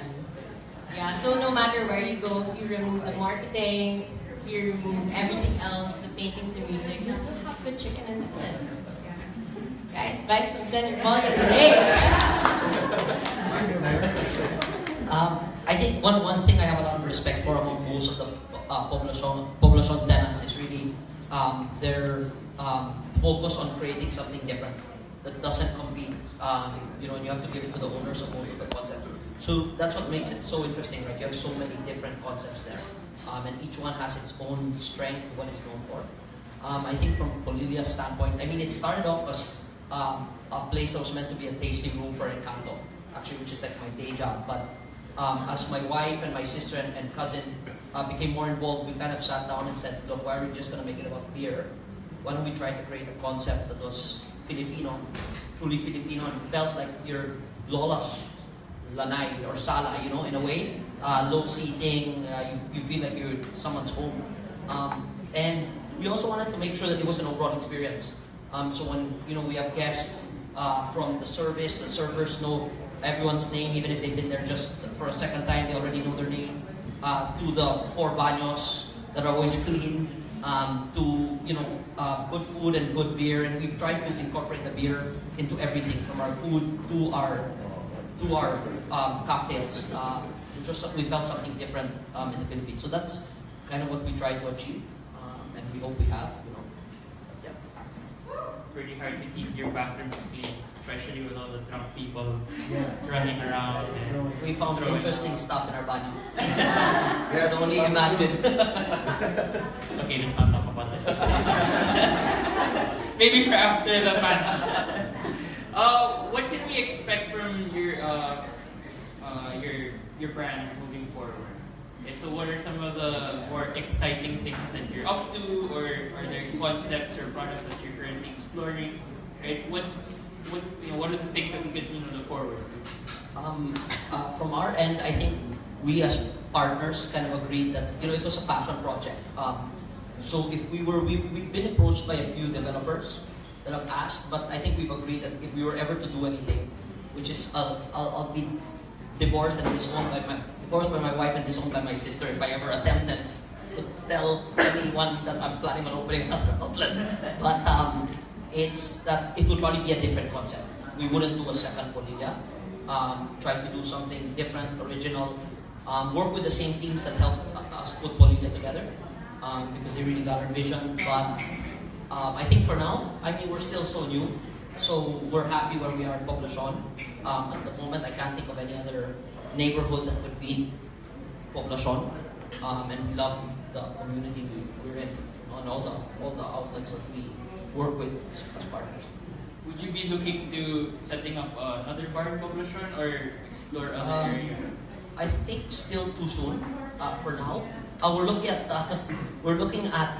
Yeah, so no matter where you go, if you remove the marketing, if you remove everything else, the paintings, the music, you still have good chicken in the blend. Guys, buy some Señor Pollo today. I think one thing I have a lot of respect for among most of the Poblacion tenants is really their focus on creating something different that doesn't compete. You have to give it to the owners of most of the concept. So that's what makes it so interesting, right? You have so many different concepts there, and each one has its own strength, what it's known for. I think from Polilya's standpoint, it started off as a place that was meant to be a tasting room for Encanto, actually, which is like my day job. But as my wife and my sister and cousin became more involved, we kind of sat down and said, look, why are we just going to make it about beer? Why don't we try to create a concept that was Filipino, truly Filipino, and felt like your lola's lanai or sala, in a way. Low seating, you feel like you're someone's home. And we also wanted to make sure that it was an overall experience. So when, we have guests from the service, the servers know everyone's name, even if they've been there just for a second time, they already know their name. To the 4 baños that are always clean, to good food and good beer, and we've tried to incorporate the beer into everything, from our food to our cocktails. We felt something different in the Philippines, so that's kind of what we try to achieve, and we hope we have. It's pretty hard to keep your bathrooms clean, especially with all the drunk people running around. And we found interesting stuff in our banyo. You can only imagine. Okay, let's not talk about that. Maybe for after the pan. What can we expect from your brands moving forward? Okay, so what are some of the more exciting things that you're up to, or are there concepts or products that you're currently exploring? Right? What are the things that we can look forward to? From our end, I think we as partners kind of agreed that it was a passion project. So if we've been approached by a few developers that have asked, but I think we've agreed that if we were ever to do anything, which is I'll be divorced and disowned by my wife and disowned by my sister if I ever attempted to tell anyone that I'm planning on opening another outlet. But it's that it would probably be a different concept. We wouldn't do a second Polilya. Try to do something different, original. Work with the same teams that helped us put Polilya together, because they really got our vision. But I think for now, we're still so new. So we're happy where we are in Poblacion. At the moment, I can't think of any other neighborhood that would beat Poblacion. And we love the community we're in, and all the outlets that we work with as partners. Would you be looking to setting up another bar in Poblacion or explore other areas? I think still too soon for now. We're looking at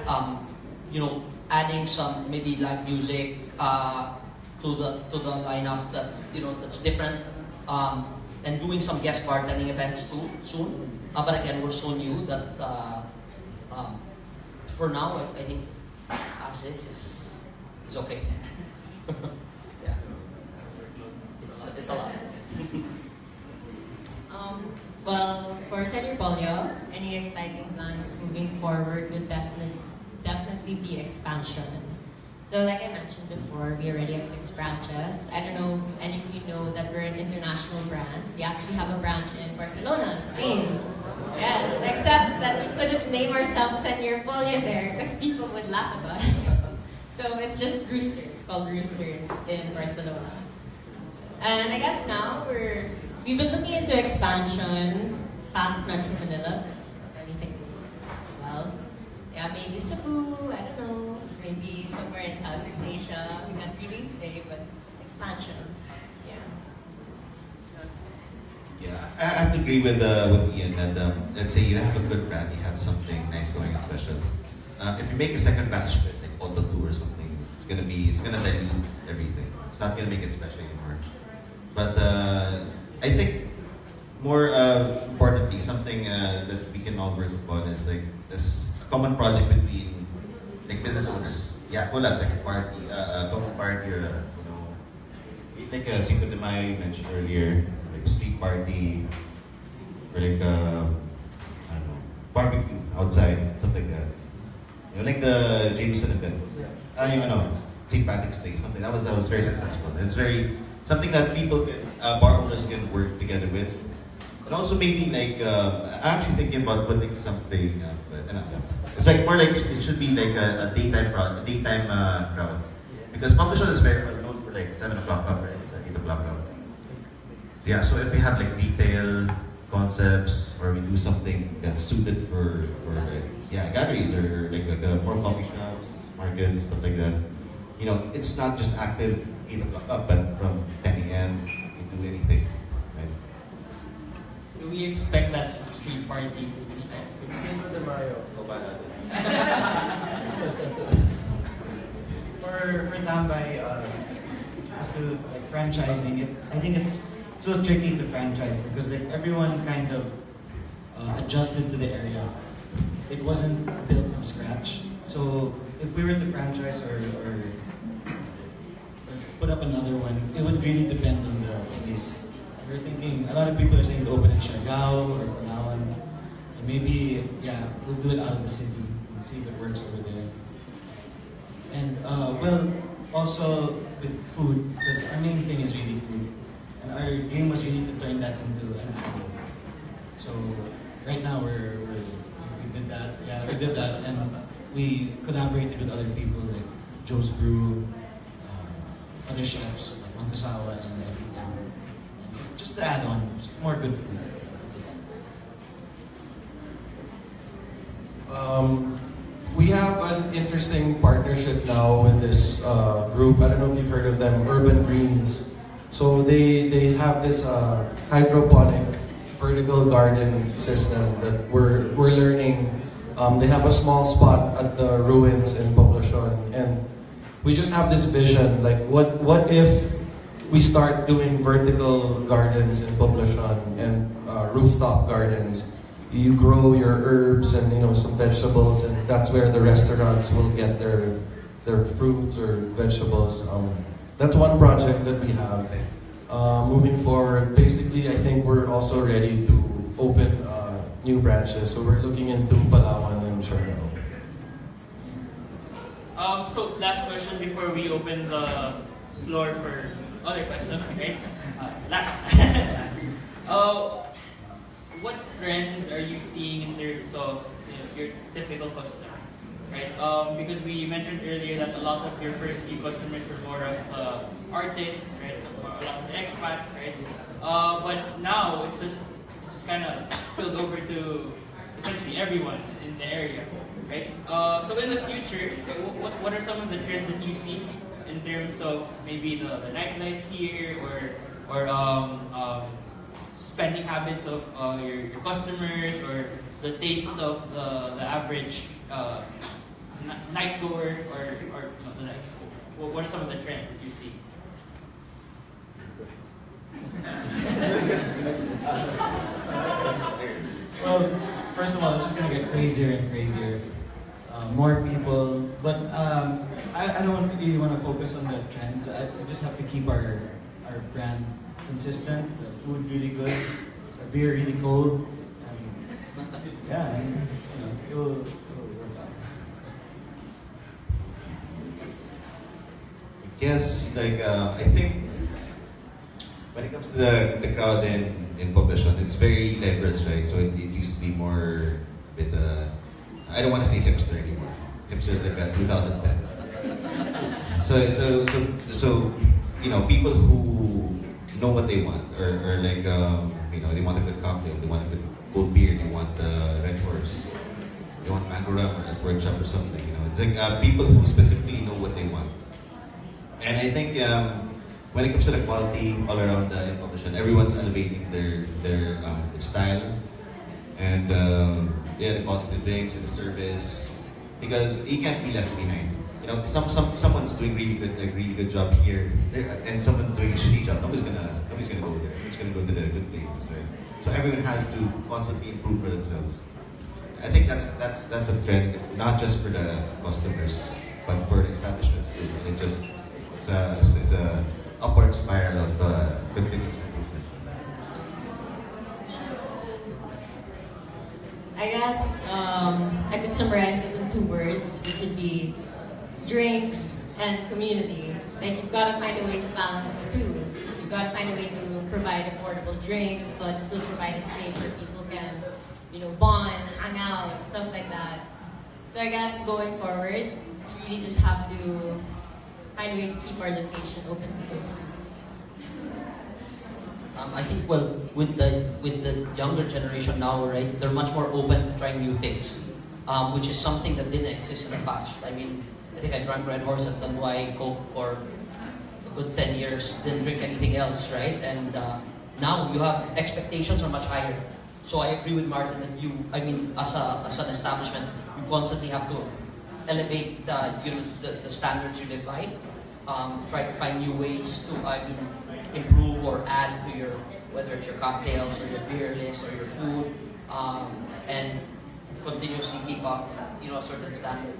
adding some maybe live music to the lineup that that's different, and doing some guest bartending events too soon. But again, we're so new that for now I think as is It's okay. Yeah. It's a lot. Well, for Señor Pollo, any exciting plans moving forward would definitely be expansion. So like I mentioned before, we already have 6 branches. I don't know if any of you know that we're an international brand. We actually have a branch in Barcelona, Spain. Yes, except that we couldn't name ourselves Señor Pollo there because people would laugh at us. So it's just Rooster. It's called Rooster. It's in Barcelona. And I guess now we've been looking into expansion past Metro Manila. Anything as well. Yeah, maybe Cebu, I don't know. Maybe somewhere in Southeast Asia. We can't really say, but expansion. Yeah. Yeah, I have to agree with Ian that let's say you have a good brand, you have something nice going and special. If you make a second batch of it, like Auto 2 or something, it's gonna dilute everything. It's not gonna make it special anymore. But I think more importantly, something that we can all work upon is like this common project between like business owners. Yeah, collabs like a party, a common party, or like a Cinco de Mayo you mentioned earlier, like a street party, or like I don't know, barbecue outside, stuff like that. You know, like the Jameson event. St. Patrick's Day, something that was very successful. It's very something that people can, bar owners can work together with. And also maybe like, I'm actually thinking about putting something, it's like more like, it should be like a daytime crowd. Because Poblacion is very well known for like 7 o'clock up, right? It's like 8 o'clock up. Yeah, so if we have like retail concepts, or we do something that's suited for like, galleries, or like more coffee shops, markets, stuff like that. You know, it's not just active 8 o'clock up, but from 10 a.m. you do anything, right? Do we expect that street party to be Cinco de Mayo, For Tambai, as to like franchising it, I think it's so tricky to franchise because like everyone kind of adjusted to the area. It wasn't built from scratch. So if we were to franchise or put up another one, it would really depend on the place. We're thinking, a lot of people are saying to open in Siargao or Palawan. And maybe, we'll do it out of the city and see if it works over there. And, also with food, because our main thing is really food. And our dream was really to turn that into an idol. So, right now we did that. Yeah, we did that. And we collaborated with other people like Joe's Brew, other chefs like Mankasawa and just to add on, just more good food. We have an interesting partnership now with this group. I don't know if you've heard of them, Urban Greens. So they have this hydroponic vertical garden system that we're learning. They have a small spot at the ruins in Poblacion, and we just have this vision, like what if we start doing vertical gardens in Poblacion and rooftop gardens. You grow your herbs and some vegetables, and that's where the restaurants will get their fruits or vegetables. That's one project that we have. Moving forward, basically, I think we're also ready to open new branches. So we're looking into Palawan and Siargao. So last question before we open the floor for other questions, right? Last. What trends are you seeing in terms of your typical customer, right? Because we mentioned earlier that a lot of your first few customers were more of artists, right? So a lot of the expats, right? But now it's just kind of spilled over to essentially everyone in the area, right? So in the future, what are some of the trends that you see in terms of maybe the nightlife here, or spending habits of your customers, or the taste of the average night goer, or the night? What are some of the trends that you see? Well, first of all, it's just gonna get crazier and crazier. more people. But I don't really want to focus on the trends. We just have to keep our brand consistent. The food really good, the beer really cold. Yeah, and, it will work out. I guess I think when it comes to the crowd in Poblacion, it's very diverse, right? So it used to be more with I don't want to say hipster anymore. Hipster is like 2010. So people who know what they want, or like they want a good cocktail, they want a good cold beer, they want Red Horse, they want mango rum or at workshop or something. It's like people who specifically know what they want. And I think when it comes to the quality all around in Poblacion, everyone's elevating their style and the quality of the drinks and the service, because you can't be left behind. Someone's doing really good job here, and someone doing a shitty job. Nobody's gonna go there. It's gonna go to the good places, right? So everyone has to constantly improve for themselves. I think that's a trend, not just for the customers, but for the establishments. It's a upward spiral of continuous improvement. I guess I could summarize it in 2 words, which would be drinks and community. Like, you've got to find a way to balance the two. You've got to find a way to provide affordable drinks, but still provide a space where people can, bond, hang out, stuff like that. So I guess going forward, you really just have to find a way to keep our location open to those two things. I think with the younger generation now, right, they're much more open to trying new things, which is something that didn't exist in the past. I mean, I think I drank Red Horse at Tambai, Coke for a good 10 years, didn't drink anything else, right? And now you have expectations are much higher. So I agree with Martin that as an establishment, you constantly have to elevate the standards you live by. Try to find new ways to improve or add to whether it's your cocktails or your beer list or your food, and continuously keep up a certain standard.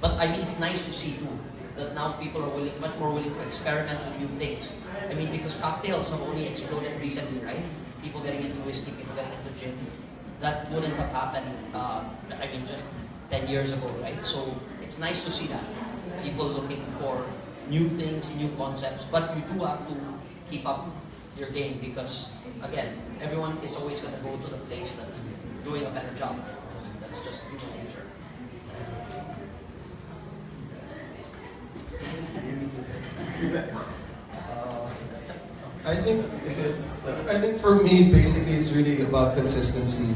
But it's nice to see too that now people are much more willing to experiment with new things. Because cocktails have only exploded recently, right? People getting into whiskey, people getting into gin. That wouldn't have happened, just 10 years ago, right? So it's nice to see that. People looking for new things, new concepts, but you do have to keep up your game because, again, everyone is always going to go to the place that's doing a better job. That's just human nature. I think for me, basically, it's really about consistency.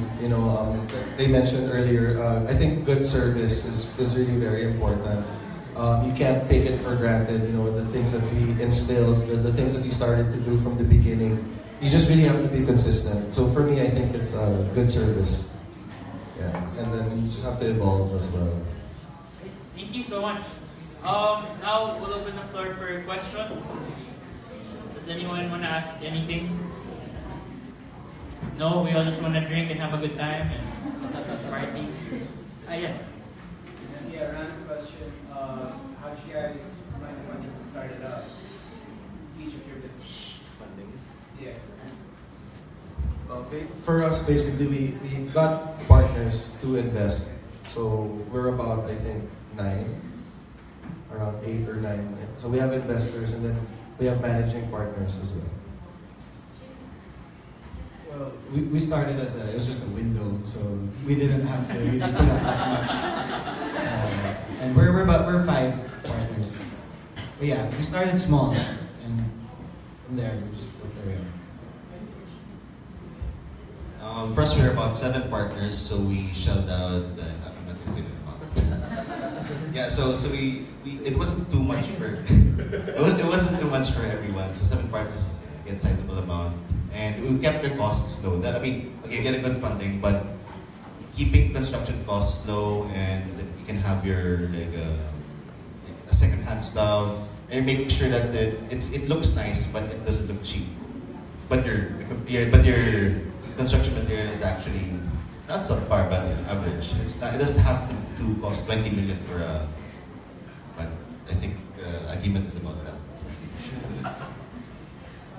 They mentioned earlier. I think good service is really very important. You can't take it for granted. The things that we instilled, the things that we started to do from the beginning. You just really have to be consistent. So for me, I think it's good service. Yeah, and then you just have to evolve as well. Thank you so much. Now we'll open the floor for questions. Does anyone want to ask anything? No, we all just want to drink and have a good time and party. Yes. Yeah, random question. How did you guys find the money to start it up? Each of your business. Funding. Yeah. For us, basically, we got partners to invest. So we're about, I think, 9, around 8 or 9. So we have investors, and then we have managing partners as well. Well, we started it was just a window, so we didn't have to really put up that much. And we're 5 partners. But yeah, we started small, and from there we just worked our way up. For us, we're about 7 partners, so we shelled out. I'm not gonna say the amount. Yeah, so we it wasn't too much for it wasn't too much for everyone. So 7 partners get a sizable amount, and we kept their costs low. Okay, get a good funding, but keeping construction costs low, and you can have your a second-hand stuff, and making sure that it looks nice, but it doesn't look cheap. But your construction material is actually not subpar, but average. It's not, it doesn't have to cost 20 million for a, but I think agreement is about that.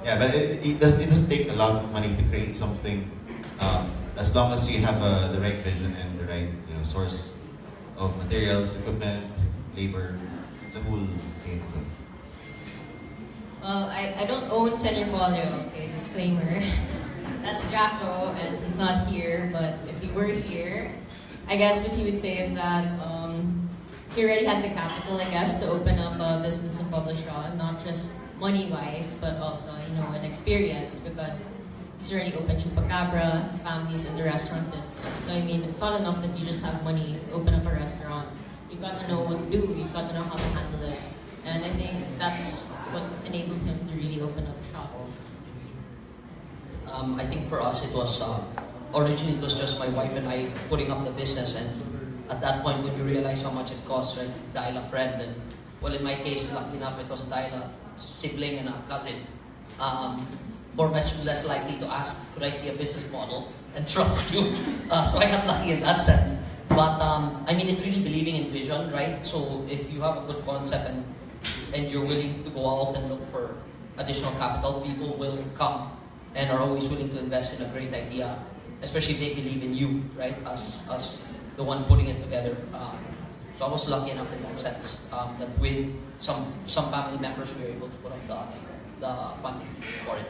Yeah, but it doesn't take a lot of money to create something, as long as you have the right vision and the right source of materials, equipment, labor. It's a whole thing. So. Well, I don't own Señor Pollo, okay, disclaimer. That's Jacko, and he's not here, but if he were here, I guess what he would say is that he already had the capital, I guess, to open up a business in Poblacion, not just money-wise, but also, an experience, because he's already opened Chupacabra, his family's in the restaurant business. So, I mean, it's not enough that you just have money to open up a restaurant. You've got to know what to do, you've got to know how to handle it. And I think that's what enabled him to really open up shop. I think for us it was, originally it was just my wife and I putting up the business, and at that point when you realize how much it costs, right, you dial a friend, and well, in my case, lucky enough, it was dial a sibling and a cousin. Much less likely to ask, could I see a business model, and trust you. So I got lucky in that sense. But I mean, it's really believing in vision, right? So if you have a good concept and you're willing to go out and look for additional capital, people will come and are always willing to invest in a great idea, especially if they believe in you, right? As the one putting it together. So I was lucky enough in that sense that with some family members we were able to put up the funding for it.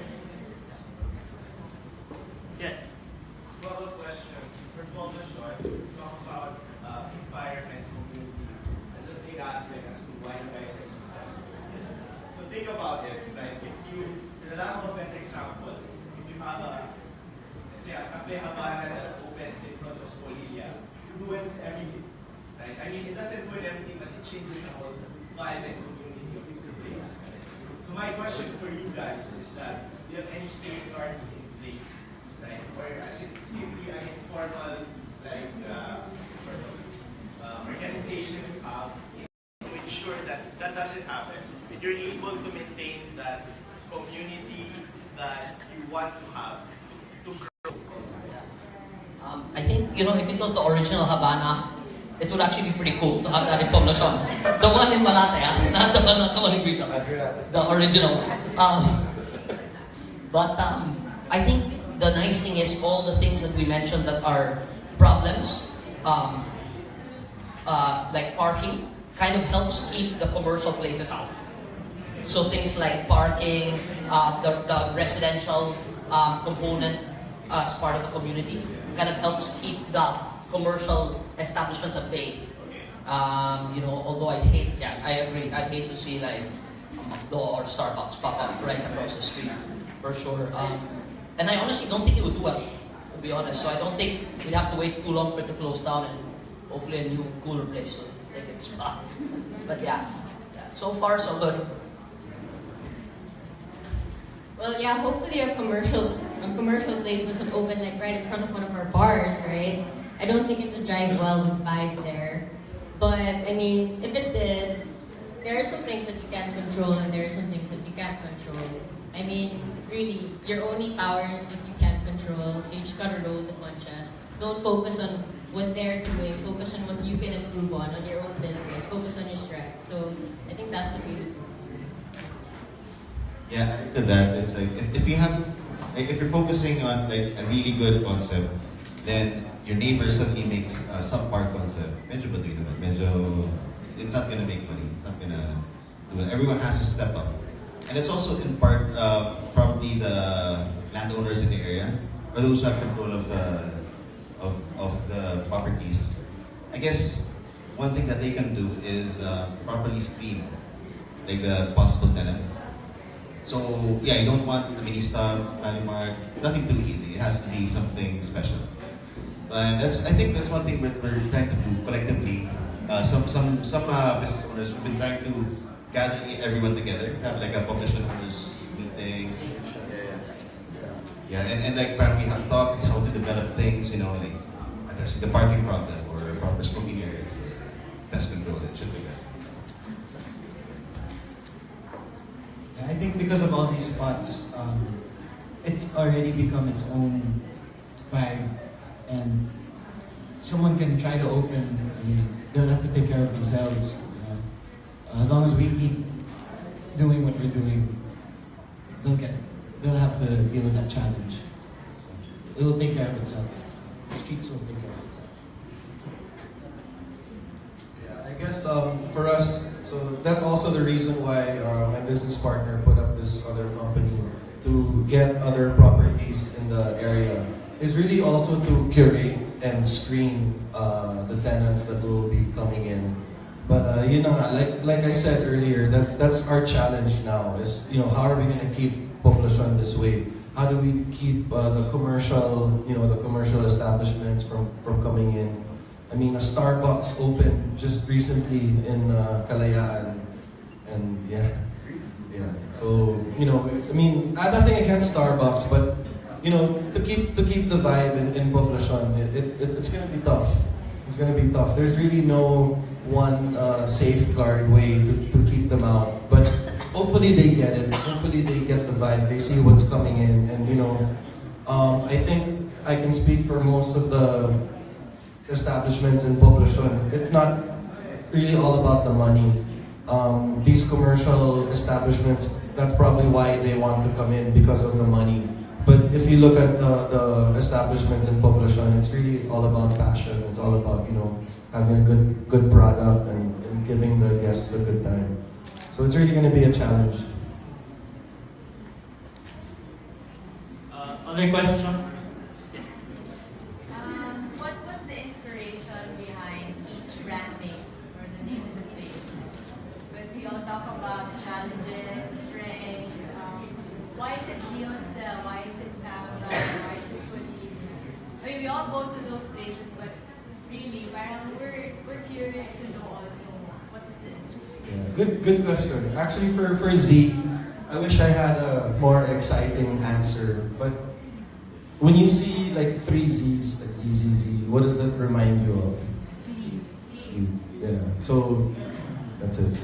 Yes. Follow-up question. For Poblacion, talk about environment community as a big aspect as to why you guys are successful. So think about it, like if you, in a lot of a better example, if you have let's say a cafe Habana that opens in front of Polilya, ruins everything, right? I mean, it doesn't ruin everything, but it changes the whole vibe and community of the place. So my question for you guys is that, do you have any safeguards in place? Right? Or is it simply an informal, like, organization you have to ensure that that doesn't happen? That you're able to maintain that community that you want to have to grow. I think, if it was the original Havana, it would actually be pretty cool to have that in Poblacion. The one in Malate, not the one in Green, the original one. But I think the nice thing is all the things that we mentioned that are problems, like parking, kind of helps keep the commercial places out. So things like parking, the residential component as part of the community, kind of helps keep the commercial establishments at bay. Although I agree, I'd hate to see like a McDo or Starbucks pop up right across the street, for sure. And I honestly don't think it would do well, to be honest. So I don't think we'd have to wait too long for it to close down and hopefully a new, cooler place to take its spot. But yeah, so far so good. Well, yeah, hopefully a commercial place doesn't open like right in front of one of our bars, right? I don't think it would jive well with vibe there. But I mean, if it did, there are some things that you can control and there are some things that you can't control. I mean, really, your only powers that you can't control, so you just gotta roll the punches. Don't focus on what they're doing, focus on what you can improve on your own business, focus on your strengths. So I think that's what we would do. Yeah, to that, it's like if you're focusing on like a really good concept, then your neighbor suddenly makes a subpar concept. Medyo baduy naman. Medyo, it's not gonna make money. It's not gonna do it. Everyone has to step up. And it's also in part probably the landowners in the area, or those who have control of the properties. I guess one thing that they can do is properly screen like the possible tenants. So yeah, you don't want a mini stop, Animart, nothing too easy. It has to be something special. And I think that's one thing we're trying to do collectively. Some business owners, we've been trying to gather everyone together, have like a Poblacion owners meeting. Yeah, and like we have talks how to develop things, like addressing the parking problem or proper smoking areas, pest control. It should be that. I think because of all these spots, it's already become its own vibe, and someone can try to open, I mean, they'll have to take care of themselves. You know? As long as we keep doing what we're doing, they'll have to deal with that challenge. It will take care of itself. The streets will take care of itself. Yeah, I guess for us, so that's also the reason why my business partner put up this other company to get other properties in the area. Is really also to curate and screen the tenants that will be coming in. But you know, like I said earlier, that's our challenge now. Is how are we going to keep Poblacion this way? How do we keep the commercial establishments from coming in? I mean, a Starbucks opened just recently in Kalayaan, and yeah. So I mean, I have nothing against Starbucks, but to keep the vibe in Poblacion, it's gonna be tough. It's gonna be tough. There's really no one safeguard way to keep them out, but hopefully they get it. Hopefully they get the vibe. They see what's coming in, and I think I can speak for most of the establishments in Poblacion. It's not really all about the money. These commercial establishments, that's probably why they want to come in, because of the money. But if you look at the establishments in Poblacion, it's really all about passion. It's all about having a good product and giving the guests a good time. So it's really going to be a challenge. Other questions? What was the inspiration behind each brand name or the name of the place? Because we all talk about the challenges, the strengths. Why is it the Hostel? Why is it Tambai? Why is it Polilya? I mean, we all go to those places, but really, we're curious to know also what is the inspiration. Yeah, good question. Actually, for Z, I wish I had a more exciting answer. But when you see like 3 Z's, like ZZZ, what does that remind you of? Sleep. Yeah. So that's it.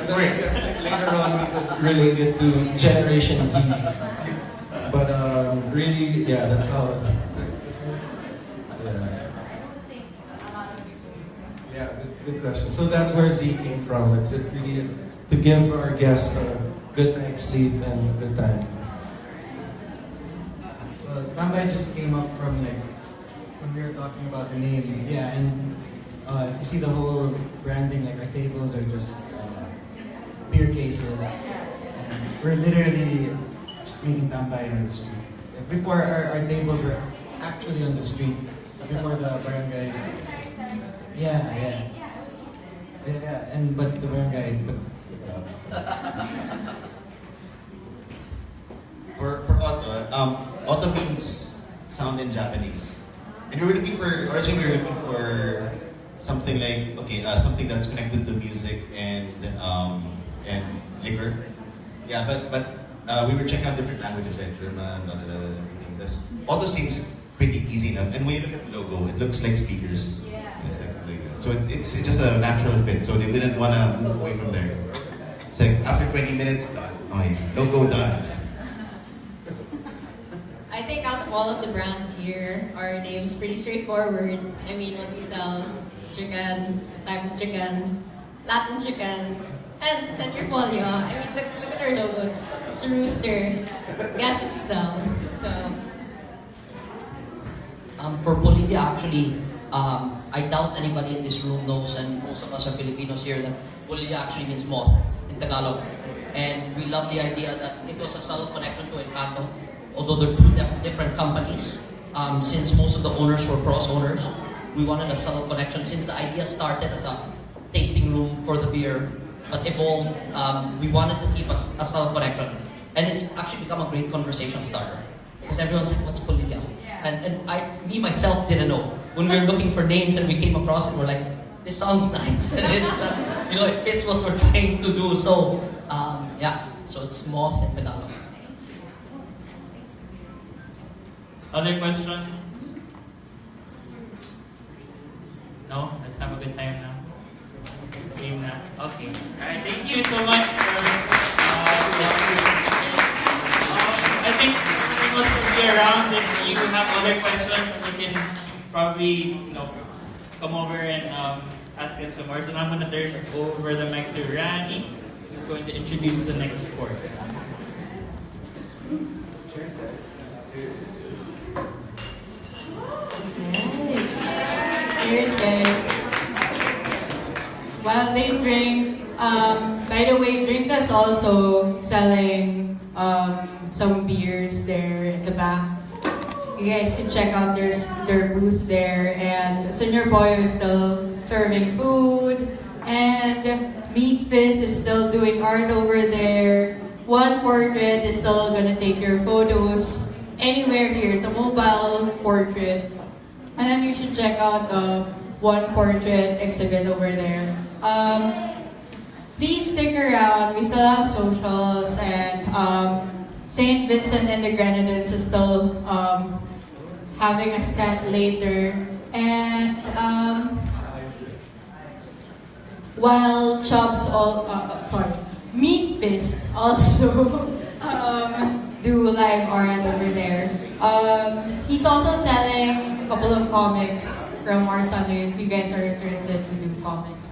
I guess later on we could relate it to Generation Z. But really, yeah, that's how. Yeah, good question. So that's where Z came from. It's really to give our guests a good night's sleep and a good time. Well, Tambai just came up from when we were talking about the name. Yeah, and if you see the whole branding, like our tables are just beer cases. And we're literally just making Tambai on the street. Before our tables were actually on the street. Before the barangay. Yeah. But the barangay took it out. For Otto, Otto means sound in Japanese. And originally we were looking for something like, something that's connected to music and liquor. Yeah, but we were checking out different languages like German, everything. Otto seems pretty easy enough. And when you look at the logo, it looks like speakers. Yeah. So it's just a natural fit. So they didn't want to move away from there. It's like after 20 minutes, done. Okay, logo done. I think out of all of the brands here, our name's pretty straightforward. I mean, what we sell, chicken, type of chicken, Latin chicken, and Señor Pollo. I mean, look at our logo. It's a rooster. Guess what we sell. So. For Polilya, actually, I doubt anybody in this room knows, and most of us are Filipinos here, that Polilya actually means moth in Tagalog. And we love the idea that it was a subtle connection to Encanto. Although they're two different companies, since most of the owners were cross owners, we wanted a subtle connection. Since the idea started as a tasting room for the beer, but evolved, we wanted to keep a subtle connection. And it's actually become a great conversation starter. Because everyone's like, what's Polilya? And me myself didn't know. When we were looking for names and we came across it, we're like, this sounds nice. And it's, it fits what we're trying to do. So, so it's moth in Tagalog. Other questions? No? Let's have a good time now. Game na. Okay. Alright, thank you so much for I think most of you around. If you have other questions, you can probably come over and ask them some more. So now I'm going to turn over the mic to Rani, who's going to introduce the next sport. Cheers, guys. Cheers. Cheers, guys. While they drink, by the way, Drink is also selling some beers there at the back. You guys can check out their booth there. And Señor Pollo is still serving food. And Meat Fist is still doing art over there. One Portrait is still gonna take your photos anywhere here. It's a mobile portrait. And you should check out the One Portrait exhibit over there. Please stick around. We still have socials, and St. Vincent and the Grenadines is still having a set later. And while Meat Fist also do live art over there. He's also selling a couple of comics from Art Sunday if you guys are interested to do comics.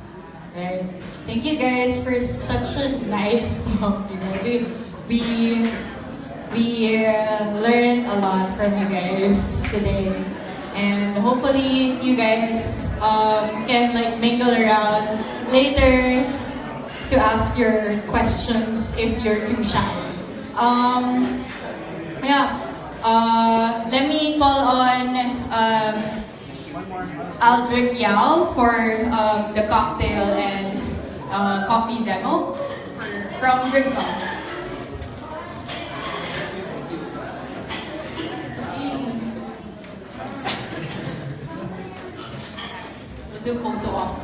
Right? Thank you guys for such a nice talk. You guys, we learned a lot from you guys today, and hopefully you guys can mingle around later to ask your questions if you're too shy. Let me call on Aldrich Yao for the cocktail and coffee demo from Drinko. We'll do photo op.